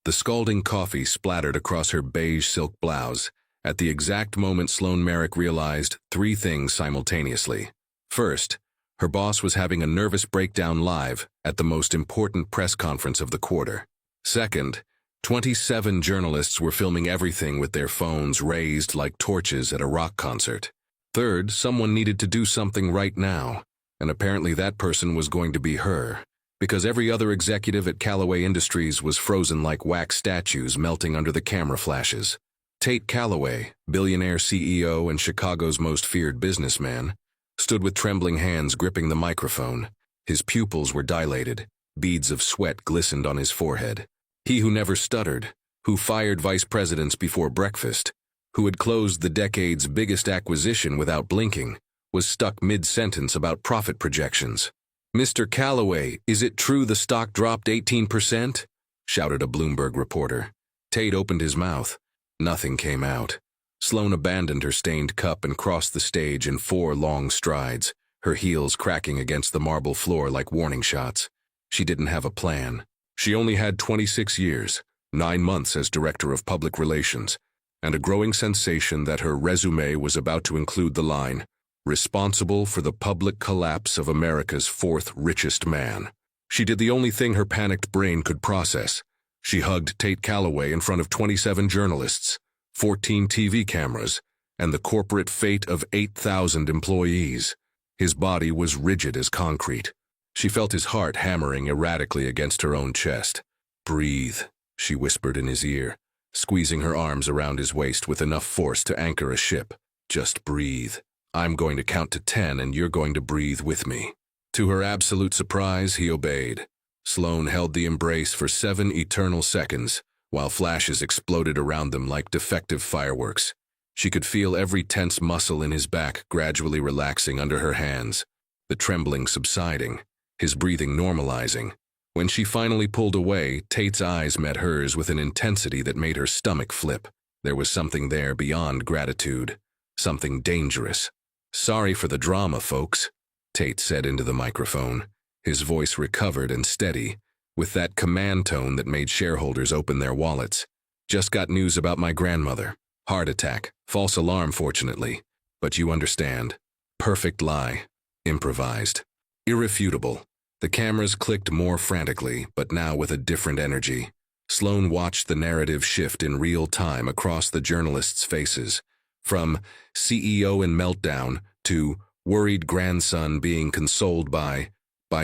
The scalding coffee splattered across her beige silk blouse. At the exact moment Sloane Merrick realized three things simultaneously. First, her boss was having a nervous breakdown live at the most important press conference of the quarter. Second, 27 journalists were filming everything with their phones raised like torches at a rock concert. Third, someone needed to do something right now, and apparently that person was going to be her, because every other executive at Callaway Industries was frozen like wax statues melting under the camera flashes. Tate Callaway, billionaire CEO and Chicago's most feared businessman, stood with trembling hands gripping the microphone. His pupils were dilated. Beads of sweat glistened on his forehead. He who never stuttered, who fired vice presidents before breakfast, who had closed the decade's biggest acquisition without blinking, was stuck mid-sentence about profit projections. "Mr. Callaway, is it true the stock dropped 18%? Shouted a Bloomberg reporter. Tate opened his mouth. Nothing came out. Sloane abandoned her stained cup and crossed the stage in 4 long strides, her heels cracking against the marble floor like warning shots. She didn't have a plan. She only had 26 years, 9 months as Director of Public Relations, and a growing sensation that her resume was about to include the line, "responsible for the public collapse of America's 4th richest man." She did the only thing her panicked brain could process. She hugged Tate Callaway in front of 27 journalists, 14 TV cameras, and the corporate fate of 8,000 employees. His body was rigid as concrete. She felt his heart hammering erratically against her own chest. "Breathe," she whispered in his ear, squeezing her arms around his waist with enough force to anchor a ship. "Just breathe. I'm going to count to 10 and you're going to breathe with me." To her absolute surprise, he obeyed. Sloane held the embrace for 7 eternal seconds, while flashes exploded around them like defective fireworks. She could feel every tense muscle in his back gradually relaxing under her hands, the trembling subsiding, his breathing normalizing. When she finally pulled away, Tate's eyes met hers with an intensity that made her stomach flip. There was something there beyond gratitude, something dangerous. "Sorry for the drama, folks," Tate said into the microphone, his voice recovered and steady, with that command tone that made shareholders open their wallets. "Just got news about my grandmother. Heart attack. False alarm, fortunately. But you understand. Perfect lie. Improvised. Irrefutable." The cameras clicked more frantically, but now with a different energy. Sloane watched the narrative shift in real time across the journalists' faces, from CEO in meltdown to worried grandson being consoled by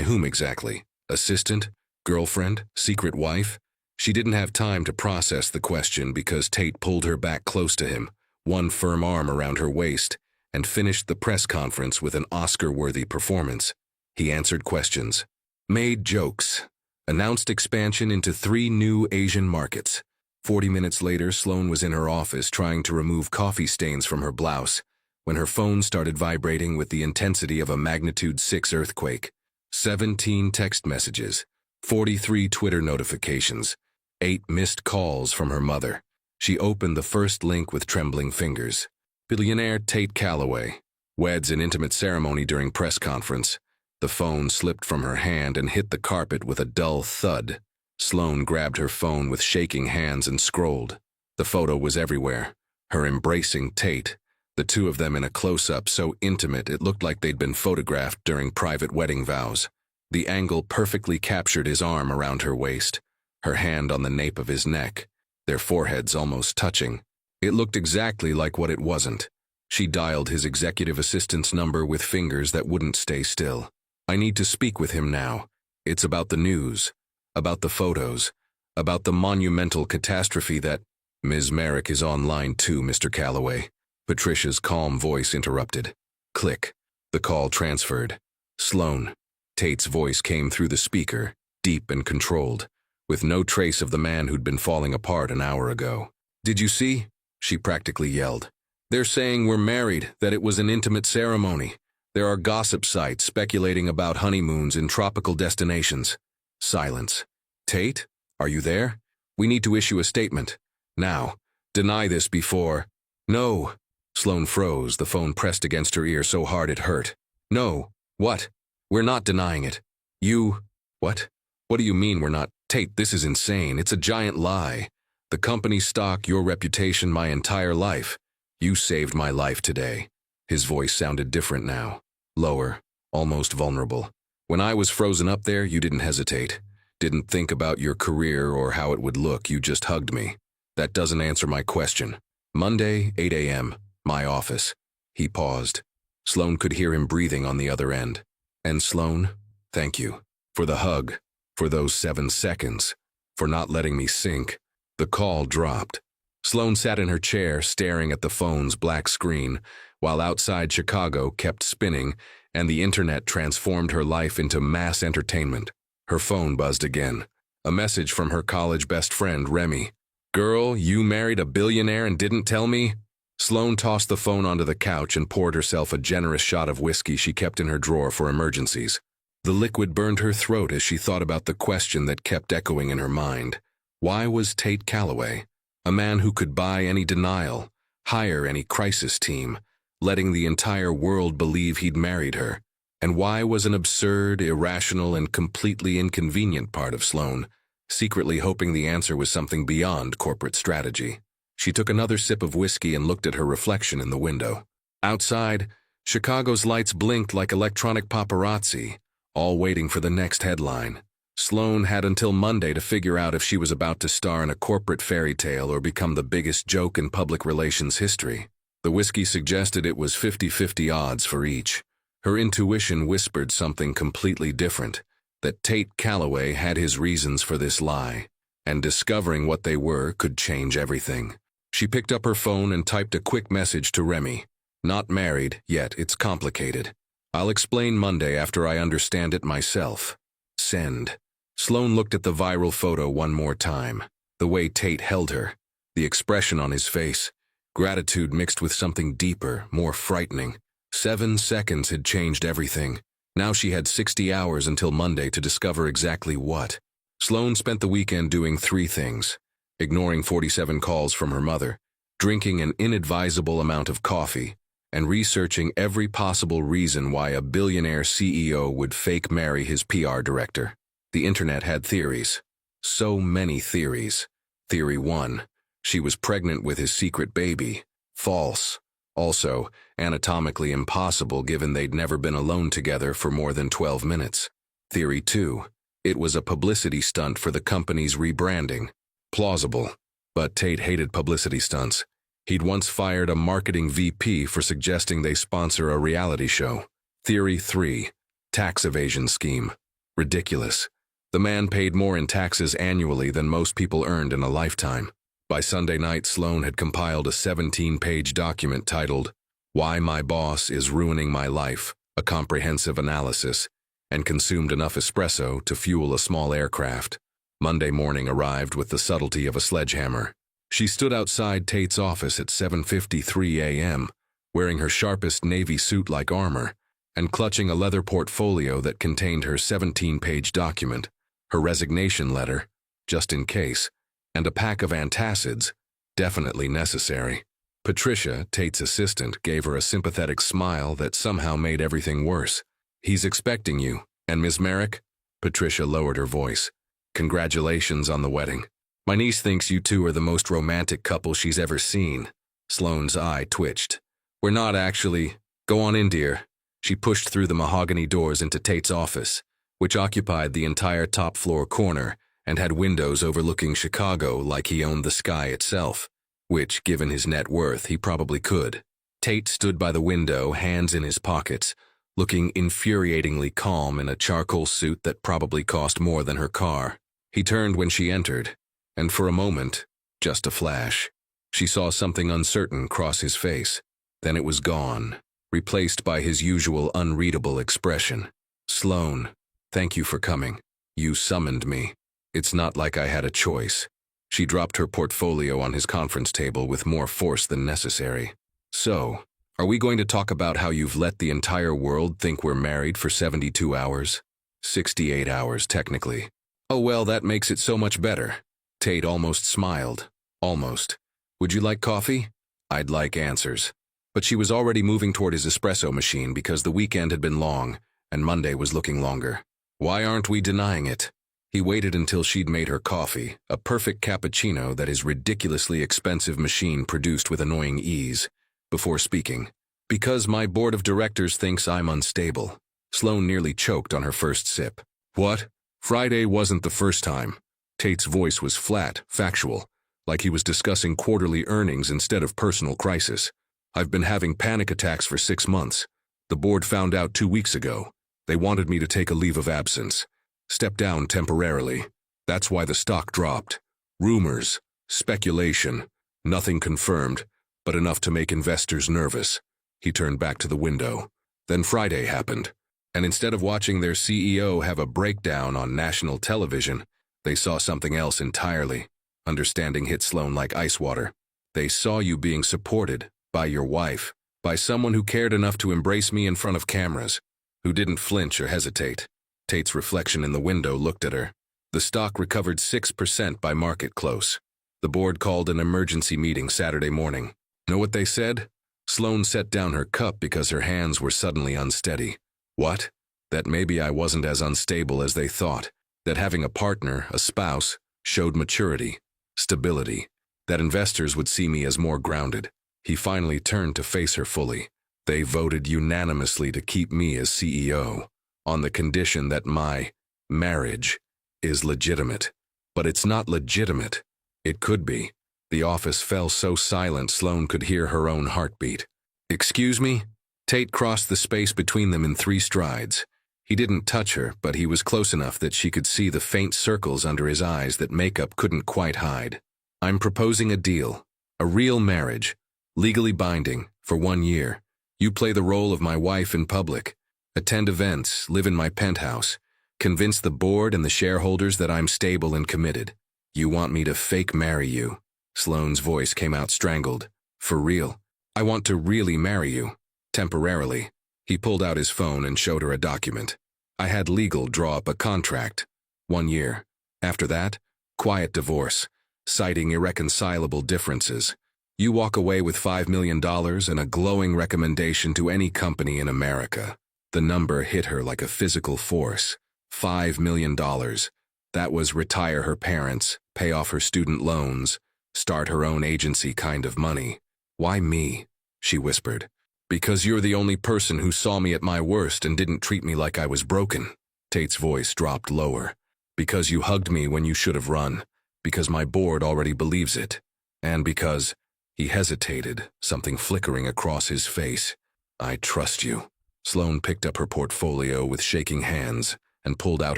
whom exactly? Assistant? Girlfriend? Secret wife? She didn't have time to process the question because Tate pulled her back close to him, one firm arm around her waist, and finished the press conference with an Oscar-worthy performance. He answered questions, made jokes, announced expansion into 3 new Asian markets. 40 minutes later, Sloane was in her office trying to remove coffee stains from her blouse when her phone started vibrating with the intensity of a magnitude 6 earthquake. 17 text messages, 43 Twitter notifications, 8 missed calls from her mother. She opened the first link with trembling fingers. Billionaire Tate Callaway weds in intimate ceremony during press conference. The phone slipped from her hand and hit the carpet with a dull thud. Sloane grabbed her phone with shaking hands and scrolled. The photo was everywhere. Her embracing Tate, the two of them in a close-up so intimate it looked like they'd been photographed during private wedding vows. The angle perfectly captured his arm around her waist, her hand on the nape of his neck, their foreheads almost touching. It looked exactly like what it wasn't. She dialed his executive assistant's number with fingers that wouldn't stay still. "I need to speak with him now. It's about the news, about the photos, about the monumental catastrophe that—" "Ms. Merrick is online too, Mr. Callaway." Patricia's calm voice interrupted. Click. The call transferred. "Sloane." Tate's voice came through the speaker, deep and controlled, with no trace of the man who'd been falling apart an hour ago. "Did you see?" she practically yelled. "They're saying we're married, that it was an intimate ceremony. There are gossip sites speculating about honeymoons in tropical destinations." Silence. "Tate, are you there? We need to issue a statement. Now. Deny this before—" "No." Sloane froze, the phone pressed against her ear so hard it hurt. "No. What? We're not denying it." "You—" "What? What do you mean we're not—" Tate, this is insane. It's a giant lie. The company's stock, your reputation, my entire life. You saved my life today. His voice sounded different now. Lower, almost vulnerable. When I was frozen up there, you didn't hesitate. Didn't think about your career or how it would look, you just hugged me. That doesn't answer my question. Monday, 8 a.m., my office. He paused. Sloan could hear him breathing on the other end. And Sloan, thank you. For the hug. For those 7 seconds. For not letting me sink. The call dropped. Sloan sat in her chair, staring at the phone's black screen, while outside Chicago kept spinning, and the internet transformed her life into mass entertainment. Her phone buzzed again. A message from her college best friend, Remy. Girl, you married a billionaire and didn't tell me? Sloan tossed the phone onto the couch and poured herself a generous shot of whiskey she kept in her drawer for emergencies. The liquid burned her throat as she thought about the question that kept echoing in her mind. Why was Tate Calloway, a man who could buy any denial, hire any crisis team, letting the entire world believe he'd married her? And why was an absurd, irrational, and completely inconvenient part of Sloan, secretly hoping the answer was something beyond corporate strategy? She took another sip of whiskey and looked at her reflection in the window. Outside, Chicago's lights blinked like electronic paparazzi, all waiting for the next headline. Sloan had until Monday to figure out if she was about to star in a corporate fairy tale or become the biggest joke in public relations history. The whiskey suggested it was 50-50 odds for each. Her intuition whispered something completely different, that Tate Calloway had his reasons for this lie, and discovering what they were could change everything. She picked up her phone and typed a quick message to Remy. Not married, yet it's complicated. I'll explain Monday after I understand it myself. Send. Sloan looked at the viral photo one more time. The way Tate held her. The expression on his face. Gratitude mixed with something deeper, more frightening. 7 seconds had changed everything. Now she had 60 hours until Monday to discover exactly what. Sloan spent the weekend doing 3 things. Ignoring 47 calls from her mother, drinking an inadvisable amount of coffee, and researching every possible reason why a billionaire CEO would fake marry his PR director. The internet had theories. So many theories. Theory 1. She was pregnant with his secret baby. False. Also, anatomically impossible given they'd never been alone together for more than 12 minutes. Theory 2. It was a publicity stunt for the company's rebranding. Plausible. But Tate hated publicity stunts. He'd once fired a marketing VP for suggesting they sponsor a reality show. Theory 3. Tax evasion scheme. Ridiculous. The man paid more in taxes annually than most people earned in a lifetime. By Sunday night, Sloan had compiled a 17-page document titled, Why My Boss is Ruining My Life, a comprehensive analysis, and consumed enough espresso to fuel a small aircraft. Monday morning arrived with the subtlety of a sledgehammer. She stood outside Tate's office at 7:53 a.m., wearing her sharpest navy suit-like armor, and clutching a leather portfolio that contained her 17-page document, her resignation letter, just in case, and a pack of antacids, definitely necessary. Patricia, Tate's assistant, gave her a sympathetic smile that somehow made everything worse. He's expecting you. And Ms. Merrick? Patricia lowered her voice. Congratulations on the wedding. My niece thinks you two are the most romantic couple she's ever seen. Sloane's eye twitched. We're not actually. Go on in, dear. She pushed through the mahogany doors into Tate's office, which occupied the entire top-floor corner and had windows overlooking Chicago like he owned the sky itself, which, given his net worth, he probably could. Tate stood by the window, hands in his pockets, looking infuriatingly calm in a charcoal suit that probably cost more than her car. He turned when she entered, and for a moment, just a flash, she saw something uncertain cross his face. Then it was gone, replaced by his usual unreadable expression. Sloan, thank you for coming. You summoned me. It's not like I had a choice. She dropped her portfolio on his conference table with more force than necessary. So, are we going to talk about how you've let the entire world think we're married for 72 hours? 68 hours, technically. Oh well, that makes it so much better. Tate almost smiled. Almost. Would you like coffee? I'd like answers. But she was already moving toward his espresso machine because the weekend had been long, and Monday was looking longer. Why aren't we denying it? He waited until she'd made her coffee, a perfect cappuccino that his ridiculously expensive machine produced with annoying ease, before speaking. Because my board of directors thinks I'm unstable. Sloane nearly choked on her first sip. What? Friday wasn't the first time. Tate's voice was flat, factual, like he was discussing quarterly earnings instead of personal crisis. I've been having panic attacks for 6 months. The board found out 2 weeks ago. They wanted me to take a leave of absence. Step down temporarily. That's why the stock dropped. Rumors, speculation, nothing confirmed, but enough to make investors nervous. He turned back to the window. Then Friday happened, and instead of watching their CEO have a breakdown on national television, they saw something else entirely. Understanding hit Sloane like ice water. They saw you being supported by your wife, by someone who cared enough to embrace me in front of cameras, who didn't flinch or hesitate. Tate's reflection in the window looked at her. The stock recovered 6% by market close. The board called an emergency meeting Saturday morning. Know what they said? Sloane set down her cup because her hands were suddenly unsteady. What? That maybe I wasn't as unstable as they thought. That having a partner, a spouse, showed maturity, stability. That investors would see me as more grounded. He finally turned to face her fully. They voted unanimously to keep me as CEO, on the condition that my marriage is legitimate. But it's not legitimate. It could be. The office fell so silent Sloane could hear her own heartbeat. Excuse me? Tate crossed the space between them in 3 strides. He didn't touch her, but he was close enough that she could see the faint circles under his eyes that makeup couldn't quite hide. I'm proposing a deal. A real marriage. Legally binding, for 1 year. You play the role of my wife in public. Attend events, live in my penthouse. Convince the board and the shareholders that I'm stable and committed. You want me to fake marry you. Sloane's voice came out strangled. For real. I want to really marry you. Temporarily. He pulled out his phone and showed her a document. I had legal draw up a contract. 1 year. After that, quiet divorce, citing irreconcilable differences. You walk away with $5 million and a glowing recommendation to any company in America. The number hit her like a physical force. $5 million. That was retire her parents, pay off her student loans, start her own agency kind of money. Why me? She whispered. Because you're the only person who saw me at my worst and didn't treat me like I was broken. Tate's voice dropped lower. Because you hugged me when you should have run. Because my board already believes it. And because... He hesitated, something flickering across his face. I trust you. Sloane picked up her portfolio with shaking hands and pulled out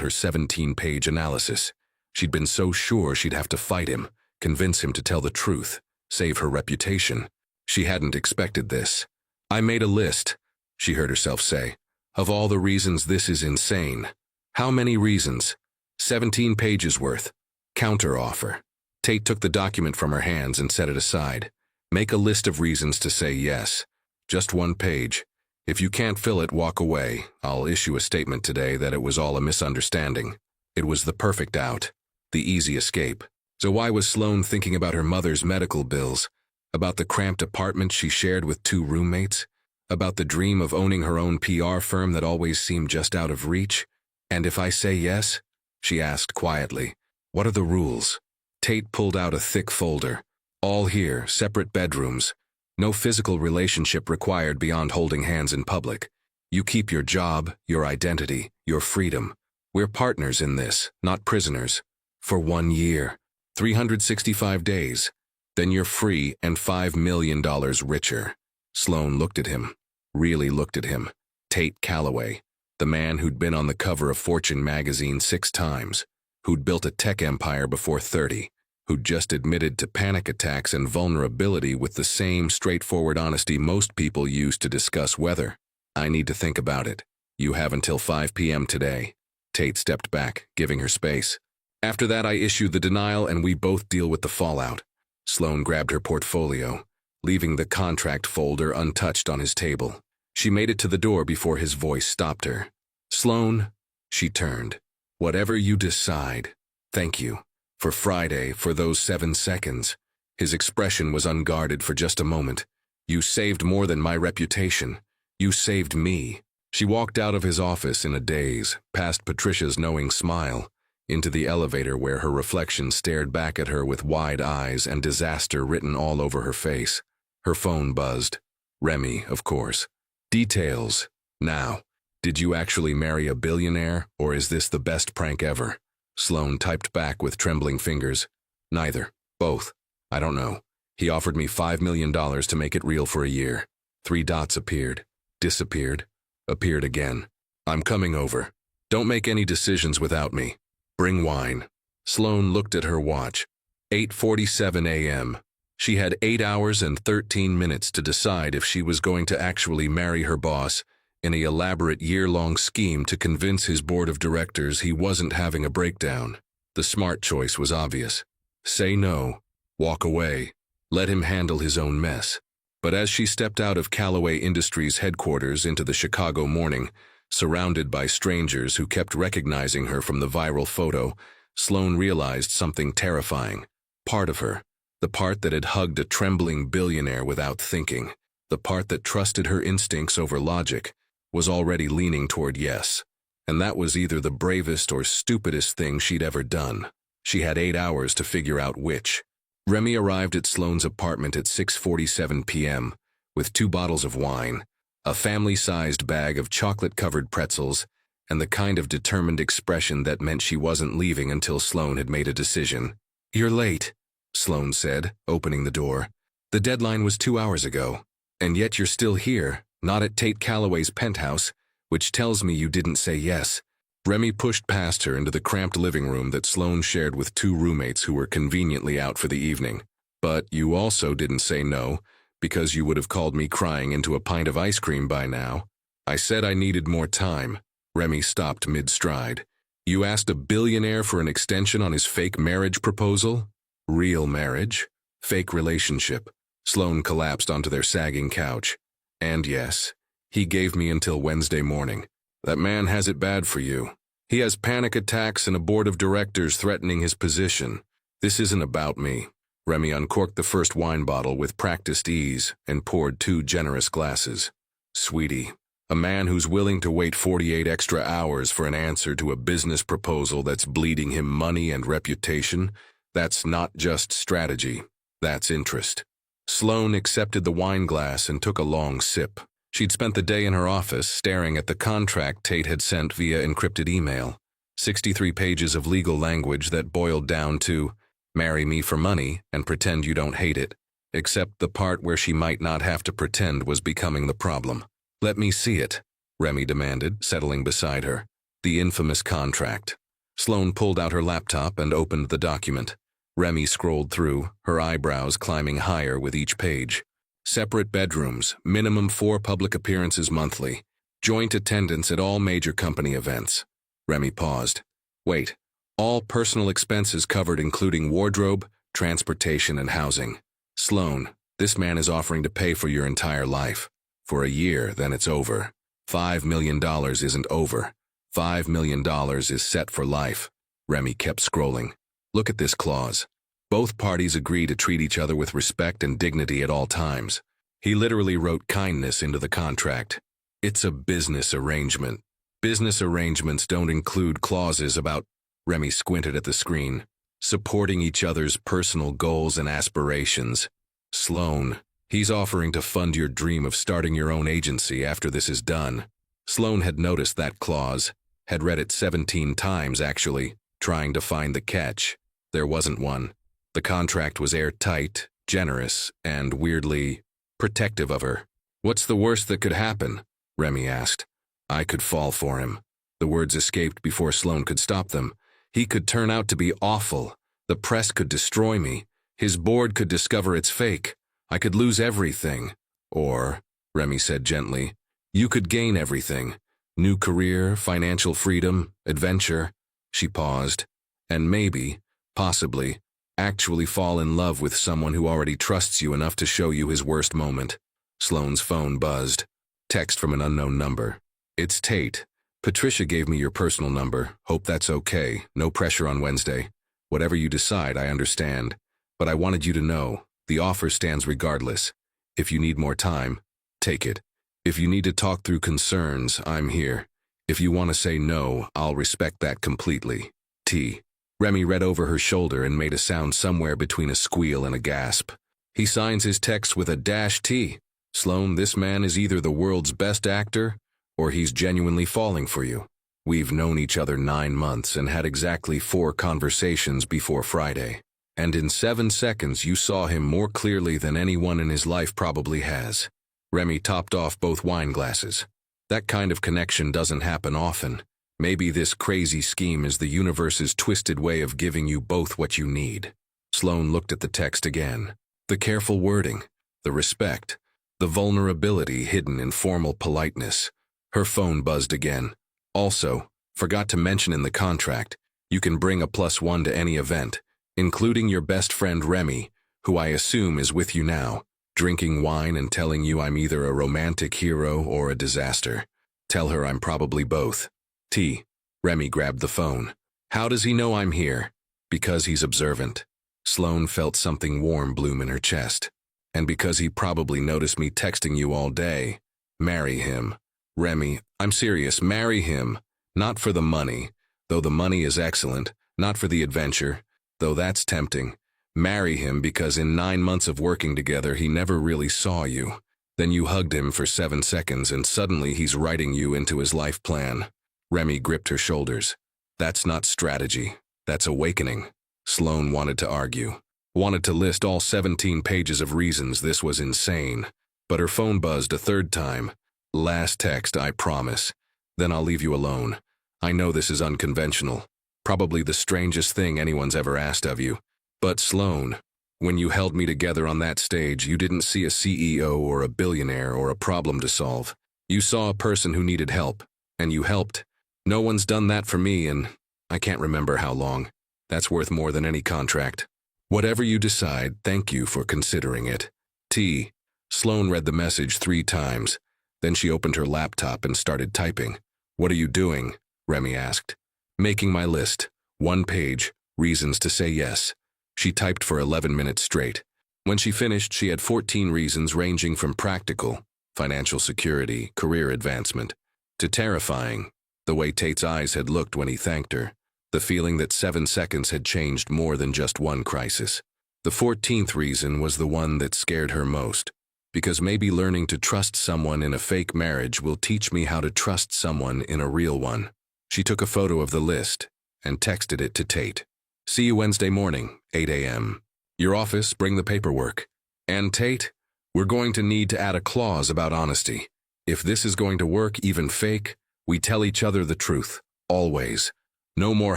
her 17-page analysis. She'd been so sure she'd have to fight him, convince him to tell the truth, save her reputation. She hadn't expected this. I made a list, she heard herself say, of all the reasons this is insane. How many reasons? 17 pages worth. Counter-offer. Tate took the document from her hands and set it aside. Make a list of reasons to say yes. Just 1 page. If you can't fill it, walk away. I'll issue a statement today that it was all a misunderstanding. It was the perfect out. The easy escape. So why was Sloane thinking about her mother's medical bills? About the cramped apartment she shared with 2 roommates? About the dream of owning her own PR firm that always seemed just out of reach? And if I say yes? She asked quietly. What are the rules? Tate pulled out a thick folder. All here, separate bedrooms. No physical relationship required beyond holding hands in public. You keep your job, your identity, your freedom. We're partners in this, not prisoners. For 1 year. 365 days. Then you're free and $5 million richer. Sloane looked at him. Really looked at him. Tate Calloway. The man who'd been on the cover of Fortune magazine 6 times. Who'd built a tech empire before 30. Who'd just admitted to panic attacks and vulnerability with the same straightforward honesty most people use to discuss weather. I need to think about it. You have until 5 p.m. today. Tate stepped back, giving her space. After that, I issue the denial and we both deal with the fallout. Sloane grabbed her portfolio, leaving the contract folder untouched on his table. She made it to the door before his voice stopped her. Sloane, she turned. Whatever you decide, thank you. For Friday, for those 7 seconds. His expression was unguarded for just a moment. You saved more than my reputation. You saved me. She walked out of his office in a daze, past Patricia's knowing smile. into the elevator where her reflection stared back at her with wide eyes and disaster written all over her face. Her phone buzzed. Remy, of course. Details. Now, did you actually marry a billionaire, or is this the best prank ever? Sloane typed back with trembling fingers. Neither. Both. I don't know. He offered me $5 million to make it real for a year. 3 dots appeared. Disappeared. Appeared again. I'm coming over. Don't make any decisions without me. Bring wine. Sloane looked at her watch. 8:47 a.m. She had 8 hours and 13 minutes to decide if she was going to actually marry her boss in an elaborate year-long scheme to convince his board of directors he wasn't having a breakdown. The smart choice was obvious. Say no. Walk away. Let him handle his own mess. But as she stepped out of Callaway Industries headquarters into the Chicago morning, surrounded by strangers who kept recognizing her from the viral photo, Sloane realized something terrifying. Part of her, the part that had hugged a trembling billionaire without thinking, the part that trusted her instincts over logic, was already leaning toward yes. And that was either the bravest or stupidest thing she'd ever done. She had 8 hours to figure out which. Remy arrived at Sloane's apartment at 6:47 p.m. with 2 bottles of wine, a family-sized bag of chocolate-covered pretzels, and the kind of determined expression that meant she wasn't leaving until Sloane had made a decision. "You're late," Sloane said, opening the door. "The deadline was 2 hours ago, and yet you're still here, not at Tate Callaway's penthouse, which tells me you didn't say yes." Remy pushed past her into the cramped living room that Sloane shared with 2 roommates who were conveniently out for the evening. "But you also didn't say no, because you would have called me crying into a pint of ice cream by now." "I said I needed more time." Remy stopped mid-stride. "You asked a billionaire for an extension on his fake marriage proposal?" "Real marriage? Fake relationship." Sloane collapsed onto their sagging couch. "And yes, he gave me until Wednesday morning. That man has it bad for you. He has panic attacks and a board of directors threatening his position. This isn't about me." Remy uncorked the first wine bottle with practiced ease and poured 2 generous glasses. "Sweetie, a man who's willing to wait 48 extra hours for an answer to a business proposal that's bleeding him money and reputation, that's not just strategy, that's interest." Sloane accepted the wine glass and took a long sip. She'd spent the day in her office staring at the contract Tate had sent via encrypted email. 63 pages of legal language that boiled down to, "Marry me for money and pretend you don't hate it," except the part where she might not have to pretend was becoming the problem. "Let me see it," Remy demanded, settling beside her. The infamous contract. Sloane pulled out her laptop and opened the document. Remy scrolled through, her eyebrows climbing higher with each page. Separate bedrooms, minimum 4 public appearances monthly, joint attendance at all major company events. Remy paused. "Wait, all personal expenses covered including wardrobe, transportation, and housing. Sloane, this man is offering to pay for your entire life. For a year, then it's over. $5 million isn't over. $5 million is set for life." Remy kept scrolling. "Look at this clause. Both parties agree to treat each other with respect and dignity at all times." He literally wrote kindness into the contract. It's a business arrangement. Business arrangements don't include clauses about, Remy squinted at the screen, supporting each other's personal goals and aspirations. "Sloane, he's offering to fund your dream of starting your own agency after this is done." Sloane had noticed that clause, had read it 17 times actually, trying to find the catch. There wasn't one. The contract was airtight, generous, and weirdly protective of her. "What's the worst that could happen?" Remy asked. "I could fall for him." The words escaped before Sloane could stop them. "He could turn out to be awful. The press could destroy me. His board could discover it's fake. I could lose everything." "Or," Remy said gently, "you could gain everything. New career, financial freedom, adventure." She paused. "And maybe, possibly, actually fall in love with someone who already trusts you enough to show you his worst moment." Sloane's phone buzzed. Text from an unknown number. "It's Tate. Patricia gave me your personal number. Hope that's okay. No pressure on Wednesday. Whatever you decide, I understand. But I wanted you to know, the offer stands regardless. If you need more time, take it. If you need to talk through concerns, I'm here. If you want to say no, I'll respect that completely." T. Remy read over her shoulder and made a sound somewhere between a squeal and a gasp. He signs his text with a -T. Sloan, this man is either the world's best actor, or he's genuinely falling for you. We've known each other 9 months and had exactly 4 conversations before Friday. And in 7 seconds you saw him more clearly than anyone in his life probably has. Remy topped off both wine glasses. That kind of connection doesn't happen often. Maybe this crazy scheme is the universe's twisted way of giving you both what you need. Sloan looked at the text again. The careful wording, the respect, the vulnerability hidden in formal politeness. Her phone buzzed again. Also, forgot to mention in the contract, you can bring a +1 to any event, including your best friend Remy, who I assume is with you now, drinking wine and telling you I'm either a romantic hero or a disaster. Tell her I'm probably both. T. Remy grabbed the phone. How does he know I'm here? Because he's observant. Sloan felt something warm bloom in her chest. And because he probably noticed me texting you all day. Marry him. Remy, I'm serious, marry him. Not for the money, though the money is excellent. Not for the adventure, though that's tempting. Marry him because in 9 months of working together he never really saw you. Then you hugged him for 7 seconds and suddenly he's writing you into his life plan. Remy gripped her shoulders. That's not strategy. That's awakening. Sloan wanted to argue. Wanted to list all 17 pages of reasons this was insane. But her phone buzzed a 3rd time. Last text, I promise. Then I'll leave you alone. I know this is unconventional. Probably the strangest thing anyone's ever asked of you. But Sloan, when you held me together on that stage, you didn't see a CEO or a billionaire or a problem to solve. You saw a person who needed help. And you helped. No one's done that for me in, I can't remember how long. That's worth more than any contract. Whatever you decide, thank you for considering it. T. Sloan read the message 3 times. Then she opened her laptop and started typing. What are you doing? Remy asked. Making my list. 1 page, reasons to say yes. She typed for 11 minutes straight. When she finished, she had 14 reasons ranging from practical, financial security, career advancement, to terrifying, the way Tate's eyes had looked when he thanked her, the feeling that 7 seconds had changed more than just one crisis. The 14th reason was the one that scared her most, because maybe learning to trust someone in a fake marriage will teach me how to trust someone in a real one. She took a photo of the list and texted it to Tate. See you Wednesday morning, 8 a.m. Your office, bring the paperwork. And Tate, we're going to need to add a clause about honesty. If this is going to work, even fake, we tell each other the truth, always. No more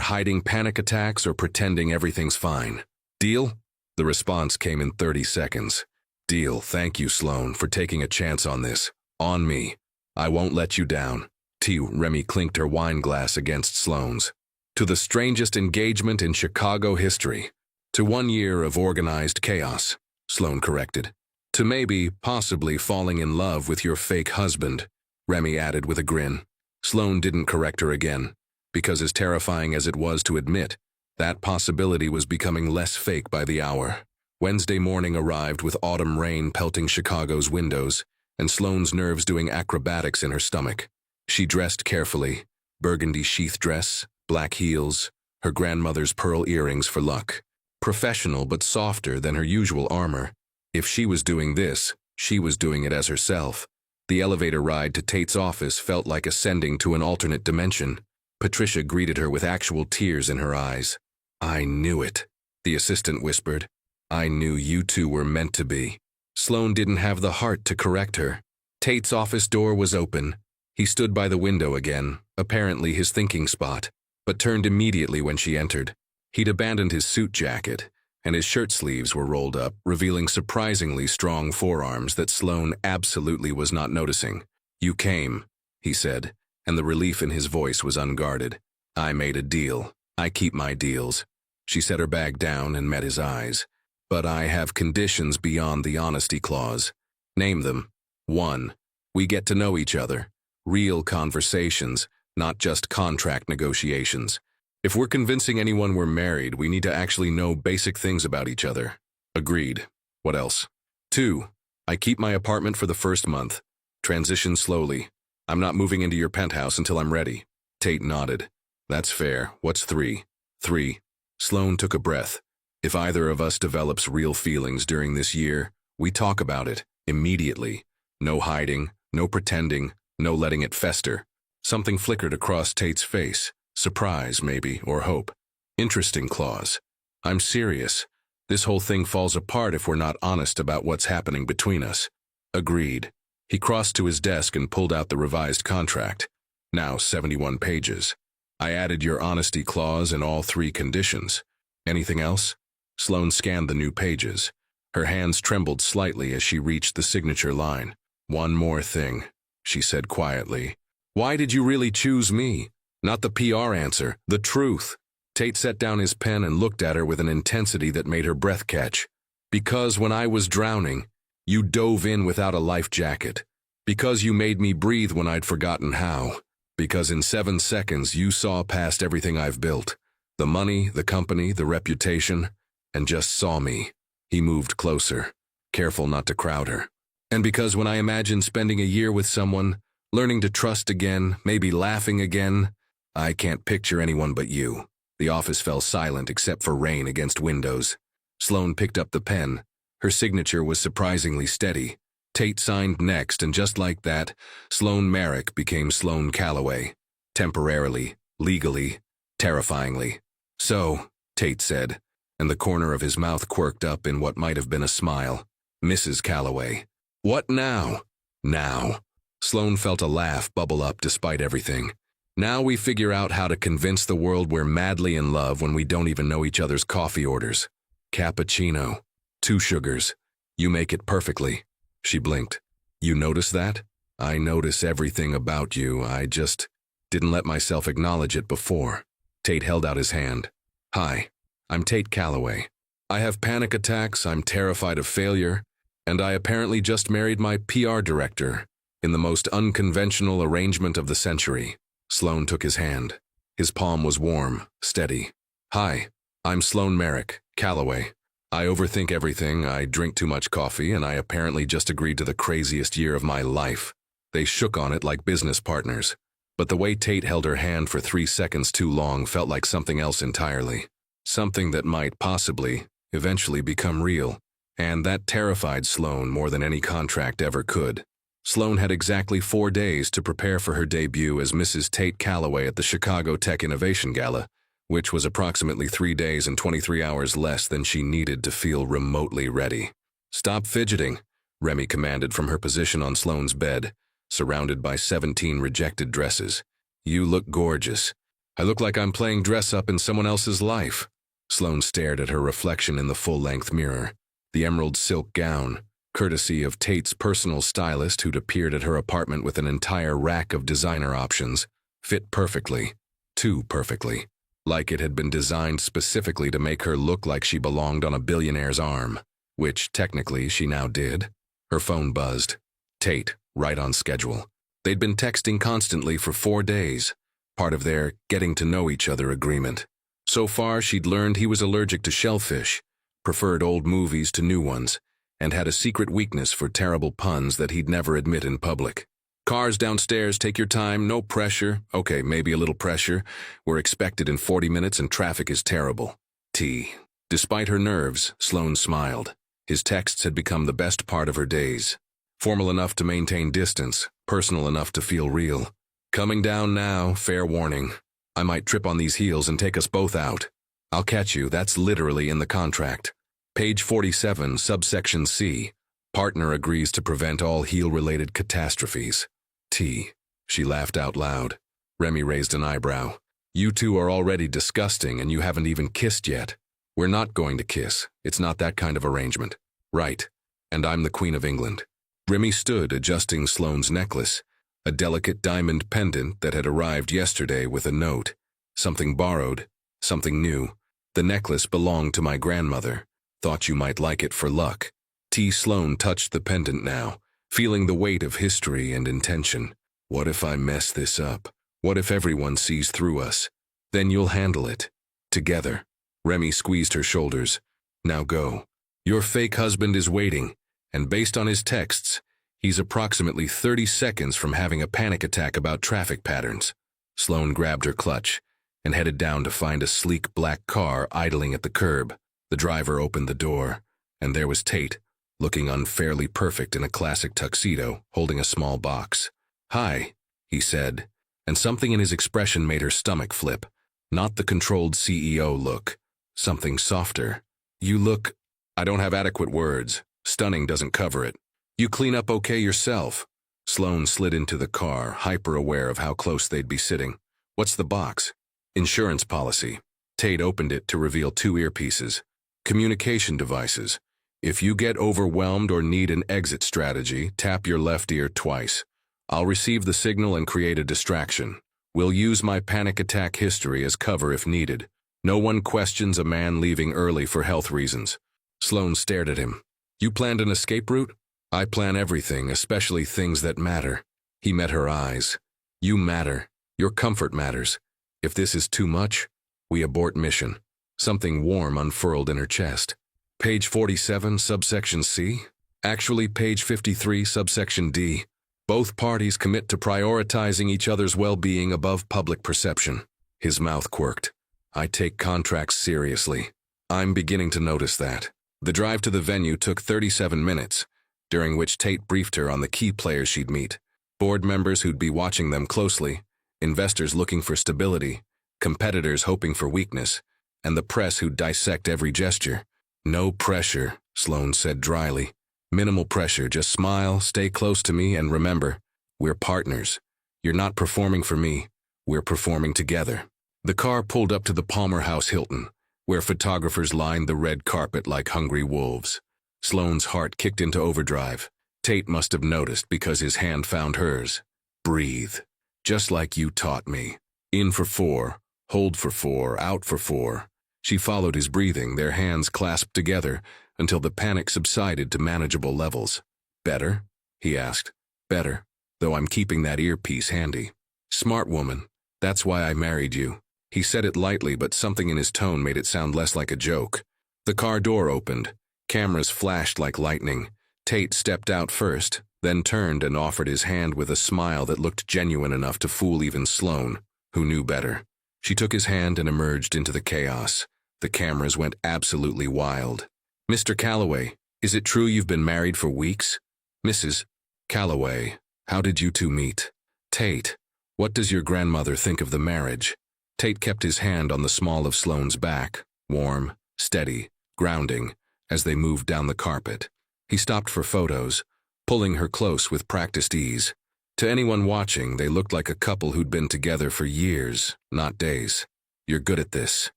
hiding panic attacks or pretending everything's fine. Deal? The response came in 30 seconds. Deal. Thank you, Sloan, for taking a chance on this. On me. I won't let you down. Remy clinked her wine glass against Sloan's. To the strangest engagement in Chicago history. To 1 year of organized chaos, Sloan corrected. To maybe, possibly falling in love with your fake husband, Remy added with a grin. Sloan didn't correct her again, because as terrifying as it was to admit, that possibility was becoming less fake by the hour. Wednesday morning arrived with autumn rain pelting Chicago's windows, and Sloan's nerves doing acrobatics in her stomach. She dressed carefully, burgundy sheath dress, black heels, her grandmother's pearl earrings for luck. Professional but softer than her usual armor. If she was doing this, she was doing it as herself. The elevator ride to Tate's office felt like ascending to an alternate dimension. Patricia greeted her with actual tears in her eyes. I knew it, the assistant whispered. I knew you two were meant to be. Sloan didn't have the heart to correct her. Tate's office door was open. He stood by the window again, apparently his thinking spot, but turned immediately when she entered. He'd abandoned his suit jacket, and his shirt sleeves were rolled up, revealing surprisingly strong forearms that Sloan absolutely was not noticing. You came, he said, and the relief in his voice was unguarded. I made a deal. I keep my deals. She set her bag down and met his eyes. But I have conditions beyond the honesty clause. Name them. 1. We get to know each other. Real conversations, not just contract negotiations. If we're convincing anyone we're married, we need to actually know basic things about each other. Agreed. What else? 2. I keep my apartment for the first month. Transition slowly. I'm not moving into your penthouse until I'm ready. Tate nodded. That's fair. What's 3? 3. Sloane took a breath. If either of us develops real feelings during this year, we talk about it, immediately. No hiding, no pretending, no letting it fester. Something flickered across Tate's face. Surprise, maybe, or hope. Interesting clause. I'm serious. This whole thing falls apart if we're not honest about what's happening between us. Agreed. He crossed to his desk and pulled out the revised contract. Now 71 pages. I added your honesty clause in all 3 conditions. Anything else? Sloane scanned the new pages. Her hands trembled slightly as she reached the signature line. One more thing, she said quietly. Why did you really choose me? Not the PR answer, the truth. Tate set down his pen and looked at her with an intensity that made her breath catch. Because when I was drowning, you dove in without a life jacket. Because you made me breathe when I'd forgotten how. Because in 7 seconds you saw past everything I've built. The money, the company, the reputation, and just saw me. He moved closer, careful not to crowd her. And because when I imagine spending a year with someone, learning to trust again, maybe laughing again, I can't picture anyone but you. The office fell silent except for rain against windows. Sloane picked up the pen. Her signature was surprisingly steady. Tate signed next, and just like that, Sloane Merrick became Sloane Calloway. Temporarily, legally, terrifyingly. So, Tate said, and the corner of his mouth quirked up in what might have been a smile. Mrs. Calloway. What now? Now. Sloane felt a laugh bubble up despite everything. Now we figure out how to convince the world we're madly in love when we don't even know each other's coffee orders. Cappuccino. 2 sugars. You make it perfectly. She blinked. You notice that? I notice everything about you. I just didn't let myself acknowledge it before. Tate held out his hand. Hi, I'm Tate Calloway. I have panic attacks, I'm terrified of failure, and I apparently just married my PR director in the most unconventional arrangement of the century. Sloane took his hand. His palm was warm, steady. Hi, I'm Sloane Merrick, Calloway. I overthink everything, I drink too much coffee, and I apparently just agreed to the craziest year of my life. They shook on it like business partners. But the way Tate held her hand for 3 seconds too long felt like something else entirely. Something that might possibly, eventually become real. And that terrified Sloane more than any contract ever could. Sloane had exactly 4 days to prepare for her debut as Mrs. Tate Calloway at the Chicago Tech Innovation Gala, which was approximately 3 days and 23 hours less than she needed to feel remotely ready. Stop fidgeting, Remy commanded from her position on Sloane's bed, surrounded by 17 rejected dresses. You look gorgeous. I look like I'm playing dress-up in someone else's life. Sloane stared at her reflection in the full-length mirror. The emerald silk gown, courtesy of Tate's personal stylist who'd appeared at her apartment with an entire rack of designer options, fit perfectly. Too perfectly. Like it had been designed specifically to make her look like she belonged on a billionaire's arm, which technically she now did. Her phone buzzed. Tate, right on schedule. They'd been texting constantly for 4 days, part of their getting-to-know-each-other agreement. So far, she'd learned he was allergic to shellfish, preferred old movies to new ones, and had a secret weakness for terrible puns that he'd never admit in public. Cars downstairs, take your time, no pressure. Okay, maybe a little pressure. We're expected in 40 minutes and traffic is terrible. T. Despite her nerves, Sloane smiled. His texts had become the best part of her days. Formal enough to maintain distance, personal enough to feel real. Coming down now, fair warning. I might trip on these heels and take us both out. I'll catch you, that's literally in the contract. Page 47, subsection C. Partner agrees to prevent all heel-related catastrophes. T. She laughed out loud. Remy raised an eyebrow. You two are already disgusting and you haven't even kissed yet. We're not going to kiss. It's not that kind of arrangement. Right. And I'm the Queen of England. Remy stood adjusting Sloane's necklace, a delicate diamond pendant that had arrived yesterday with a note. Something borrowed, something new. The necklace belonged to my grandmother. Thought you might like it for luck. T. Sloane touched the pendant now, feeling the weight of history and intention. What if I mess this up? What if everyone sees through us? Then you'll handle it. Together. Remy squeezed her shoulders. Now go. Your fake husband is waiting, and based on his texts, he's approximately 30 seconds from having a panic attack about traffic patterns. Sloane grabbed her clutch. and headed down to find a sleek black car idling at the curb. The driver opened the door, and there was Tate, looking unfairly perfect in a classic tuxedo, holding a small box. "Hi," he said, and something in his expression made her stomach flip. Not the controlled CEO look. Something softer. "You look—" "I don't have adequate words. Stunning doesn't cover it. You clean up okay yourself." Sloane slid into the car, hyper-aware of how close they'd be sitting. "What's the box?" "Insurance policy." Tate opened it to reveal 2 earpieces. "Communication devices. If you get overwhelmed or need an exit strategy, tap your left ear twice. I'll receive the signal and create a distraction. We'll use my panic attack history as cover if needed. No one questions a man leaving early for health reasons." Sloane stared at him. "You planned an escape route?" "I plan everything, especially things that matter." He met her eyes. "You matter. Your comfort matters. If this is too much, we abort mission." Something warm unfurled in her chest. "Page 47, subsection C? Actually, page 53, subsection D. Both parties commit to prioritizing each other's well-being above public perception." His mouth quirked. "I take contracts seriously." "I'm beginning to notice that." The drive to the venue took 37 minutes, during which Tate briefed her on the key players she'd meet. Board members who'd be watching them closely, investors looking for stability, competitors hoping for weakness, and the press who'd dissect every gesture. "No pressure," Sloane said dryly. "Minimal pressure, just smile, stay close to me, and remember, we're partners. You're not performing for me, we're performing together." The car pulled up to the Palmer House Hilton, where photographers lined the red carpet like hungry wolves. Sloane's heart kicked into overdrive. Tate must have noticed because his hand found hers. "Breathe. Just like you taught me. In for 4, hold for 4, out for 4. She followed his breathing, their hands clasped together, until the panic subsided to manageable levels. "Better?" he asked. "Better, though I'm keeping that earpiece handy." "Smart woman. That's why I married you." He said it lightly, but something in his tone made it sound less like a joke. The car door opened. Cameras flashed like lightning. Tate stepped out first, then turned and offered his hand with a smile that looked genuine enough to fool even Sloane, who knew better. She took his hand and emerged into the chaos. The cameras went absolutely wild. "Mr. Calloway, is it true you've been married for weeks?" "Mrs. Calloway, how did you two meet?" "Tate, what does your grandmother think of the marriage?" Tate kept his hand on the small of Sloane's back, warm, steady, grounding, as they moved down the carpet. He stopped for photos, pulling her close with practiced ease. To anyone watching, they looked like a couple who'd been together for years, not days. "You're good at this,"